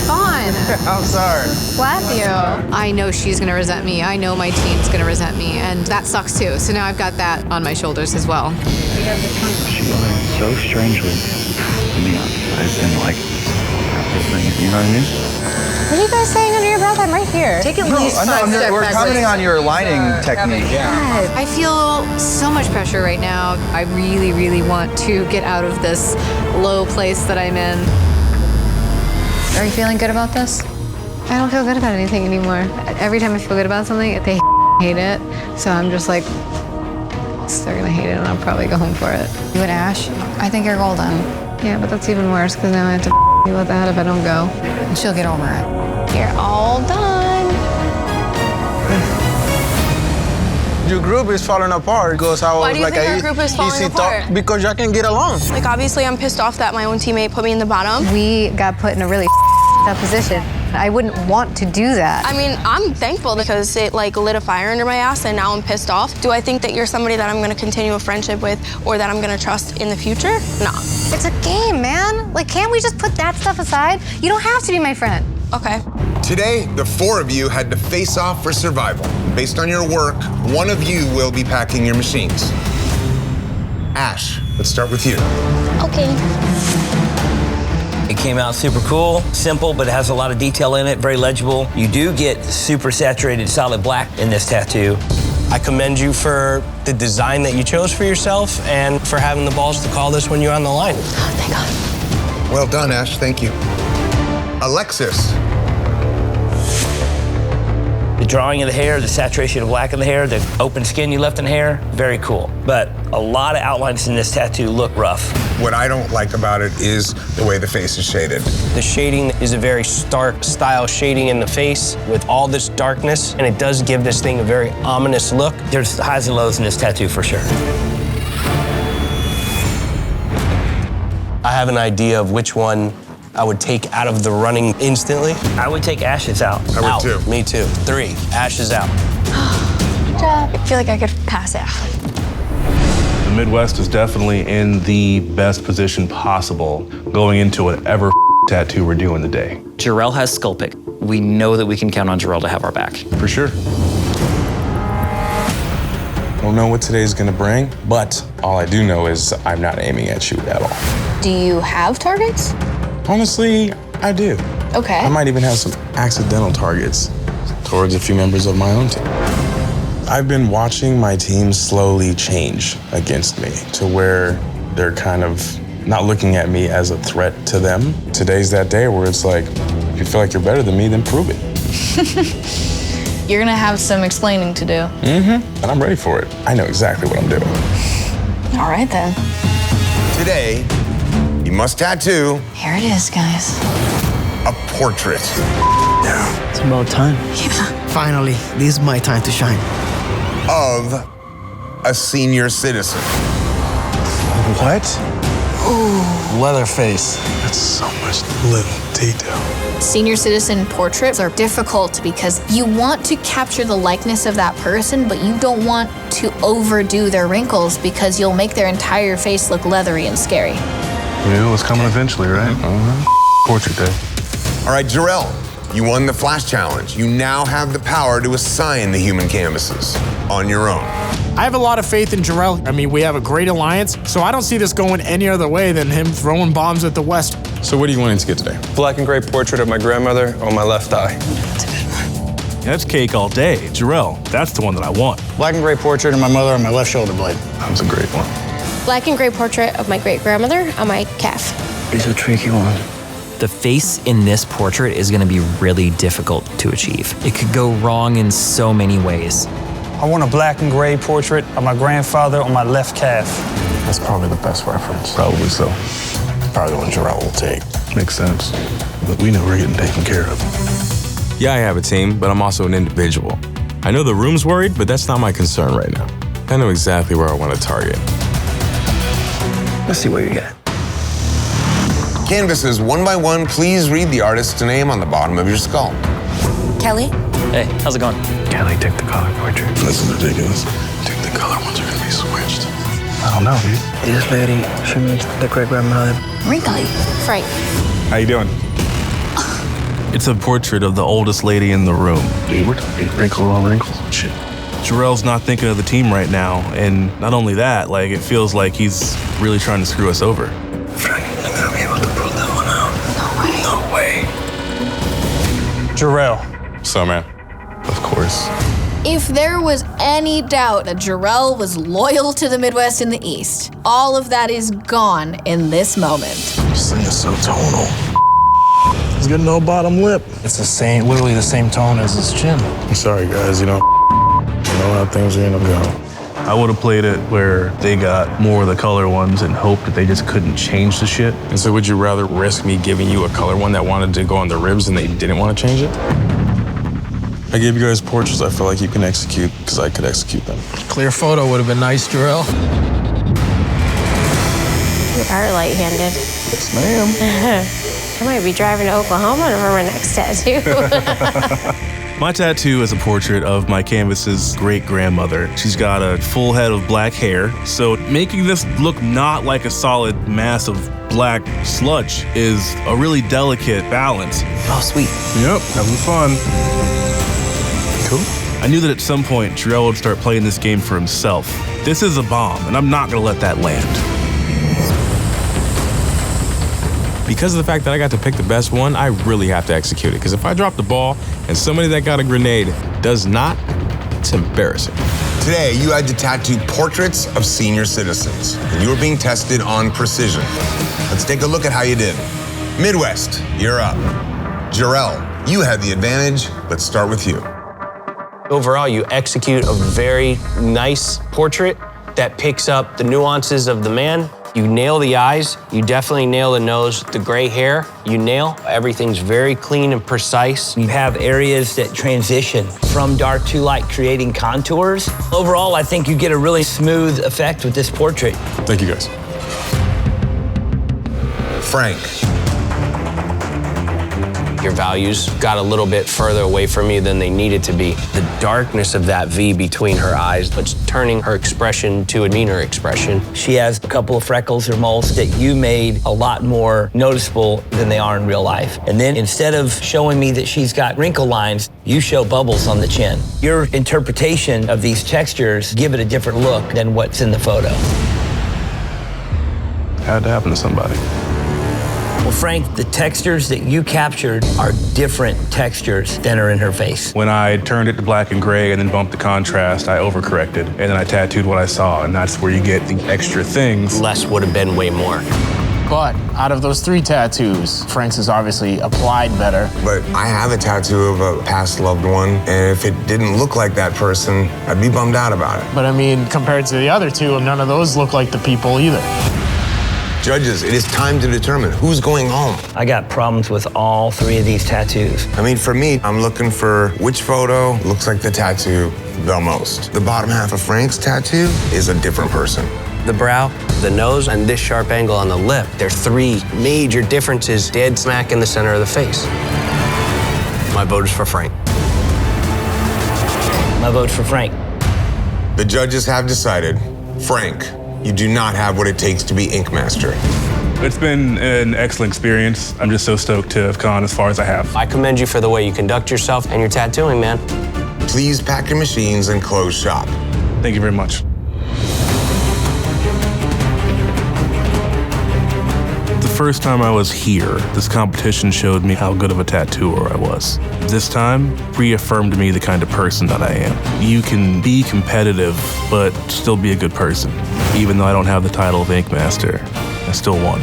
Vaughn. I'm sorry. Slap you. I know she's gonna resent me. I know my team's gonna resent me, and that sucks too. So now I've got that on my shoulders as well. She lied so strangely. I mean, I've been like, you know what I mean? What are you guys saying under your breath? I'm right here. Take at least five steps we're backwards. commenting on your lining technique. God, I feel so much pressure right now. I really, really want to get out of this low place that I'm in. Are you feeling good about this? I don't feel good about anything anymore. Every time I feel good about something, they hate it. So I'm just like, they're gonna hate it and I'll probably go home for it. You and Ash? I think you're golden. Yeah, but that's even worse because now I have to deal with that if I don't go. And she'll get over it. You're all done. Your group is falling apart because I was Why do you like think a our group is falling easy apart? because y'all can get along. Like, obviously, I'm pissed off that my own teammate put me in the bottom. We got put in a really up position. I wouldn't want to do that. I mean, I'm thankful because it like lit a fire under my ass and now I'm pissed off. Do I think that you're somebody that I'm gonna continue a friendship with or that I'm gonna trust in the future? Nah. It's a game, man. Like, can't we just put that stuff aside? You don't have to be my friend. Okay. Today, the 4 of you had to face off for survival. Based on your work, one of you will be packing your machines. Ash, let's start with you. Okay. It came out super cool, simple, but it has a lot of detail in it, very legible. You do get super saturated solid black in this tattoo. I commend you for the design that you chose for yourself and for having the balls to call this when you're on the line. Oh, thank God. Well done, Ash. Thank you. Alexis. The drawing of the hair, the saturation of black in the hair, the open skin you left in the hair, very cool. But a lot of outlines in this tattoo look rough. What I don't like about it is the way the face is shaded. The shading is a very stark style shading in the face with all this darkness, and it does give this thing a very ominous look. There's highs and lows in this tattoo for sure. I have an idea of which one I would take out of the running instantly. I would take Ash's out. I would too. Me too. 3. Ash is out. Good job. I feel like I could pass out. The Midwest is definitely in the best position possible going into whatever tattoo we're doing today. Jarrell has skull pick. We know that we can count on Jarrell to have our back. For sure. I don't know what today's gonna bring, but all I do know is I'm not aiming at you at all. Do you have targets? Honestly, I do. Okay. I might even have some accidental targets towards a few members of my own team. I've been watching my team slowly change against me to where they're kind of not looking at me as a threat to them. Today's that day where it's like, if you feel like you're better than me, then prove it. You're gonna have some explaining to do. And I'm ready for it. I know exactly what I'm doing. All right then. Today, you must tattoo Here it is, guys. a portrait. It's about time. Yeah. Finally, this is my time to shine. Of a senior citizen. What? Ooh. Leatherface. That's so much little detail. Senior citizen portraits are difficult because you want to capture the likeness of that person, but you don't want to overdo their wrinkles because you'll make their entire face look leathery and scary. Yeah, it's coming eventually, right? Portrait day. All right, Jarrell, you won the Flash Challenge. You now have the power to assign the human canvases on your own. I have a lot of faith in Jarrell. I mean, we have a great alliance, so I don't see this going any other way than him throwing bombs at the West. So what are you wanting to get today? Black and gray portrait of my grandmother on my left thigh. That's cake all day. Jarrell, that's the one that I want. Black and gray portrait of my mother on my left shoulder blade. That was a great one. Black and gray portrait of my great-grandmother on my calf. It's a tricky one. The face in this portrait is gonna be really difficult to achieve. It could go wrong in so many ways. I want a black and gray portrait of my grandfather on my left calf. That's probably the best reference. Probably so. probably the one Jarrell will take. Makes sense. But we know we're getting taken care of. Yeah, I have a team, but I'm also an individual. I know the room's worried, but that's not my concern right now. I know exactly where I want to target. Let's see what you got. Canvases one by one, please read the artist's name on the bottom of your skull. Kelly? Hey, how's it going? Kelly, take the color portrait. This is ridiculous. Dude, the color ones are gonna be switched. I don't know, dude. This lady, she means the great-grandmother. Wrinkly. Frank. How you doing? It's a portrait of the oldest lady in the room. Dude, we're talking wrinkle on wrinkle. Shit. Jarrell's not thinking of the team right now, and not only that, like, it feels like he's really trying to screw us over. Frank, I'm gonna be able to pull that one out. No way. Jarrell. So, man. Of course. If there was any doubt that Jarrell was loyal to the Midwest and the East, all of that is gone in this moment. This thing is so tonal. He's got no bottom lip. It's the same, literally the same tone as his chin. I'm sorry, guys, you know how things are gonna go. I would have played it where they got more of the color ones and hoped that they just couldn't change the shit. And so would you rather risk me giving you a color one that wanted to go on the ribs and they didn't want to change it? I gave you guys portraits I feel like you can execute because I could execute them. Clear photo would have been nice, Jarrell. You are light-handed. Yes, ma'am. I might be driving to Oklahoma for my next tattoo. My tattoo is a portrait of my canvas's great-grandmother. She's got a full head of black hair, so making this look not like a solid mass of black sludge is a really delicate balance. Oh, sweet. Yep, having fun. Cool. I knew that at some point, Jarrell would start playing this game for himself. This is a bomb, and I'm not gonna let that land. Because of the fact that I got to pick the best one, I really have to execute it. Because if I drop the ball and somebody that got a grenade does not, it's embarrassing. Today, you had to tattoo portraits of senior citizens, and you were being tested on precision. Let's take a look at how you did. Midwest, you're up. Jarrell, you had the advantage. Let's start with you. Overall, you execute a very nice portrait that picks up the nuances of the man. You nail the eyes, you definitely nail the nose, the gray hair, you nail. Everything's very clean and precise. You have areas that transition from dark to light, creating contours. Overall, I think you get a really smooth effect with this portrait. Thank you, guys. Frank. Your values got a little bit further away from you than they needed to be. The darkness of that V between her eyes, but turning her expression to a meaner expression. She has a couple of freckles or moles that you made a lot more noticeable than they are in real life. And then instead of showing me that she's got wrinkle lines, you show bubbles on the chin. Your interpretation of these textures give it a different look than what's in the photo. Had to happen to somebody. Well, Frank, the textures that you captured are different textures than are in her face. When I turned it to black and gray and then bumped the contrast, I overcorrected. And then I tattooed what I saw, and that's where you get the extra things. Less would have been way more. But out of those 3 tattoos, Frank's is obviously applied better. But I have a tattoo of a past loved one, and if it didn't look like that person, I'd be bummed out about it. But I mean, compared to the other 2, none of those look like the people either. Judges, it is time to determine who's going home. I got problems with all 3 of these tattoos. I mean, for me, I'm looking for which photo looks like the tattoo the most. The bottom half of Frank's tattoo is a different person. The brow, the nose, and this sharp angle on the lip. They're 3 major differences dead smack in the center of the face. My vote is for Frank. My vote's for Frank. The judges have decided, Frank, you do not have what it takes to be Ink Master. It's been an excellent experience. I'm just so stoked to have gone as far as I have. I commend you for the way you conduct yourself and your tattooing, man. Please pack your machines and close shop. Thank you very much. The first time I was here, this competition showed me how good of a tattooer I was. This time, reaffirmed me the kind of person that I am. You can be competitive, but still be a good person. Even though I don't have the title of Ink Master, I still won.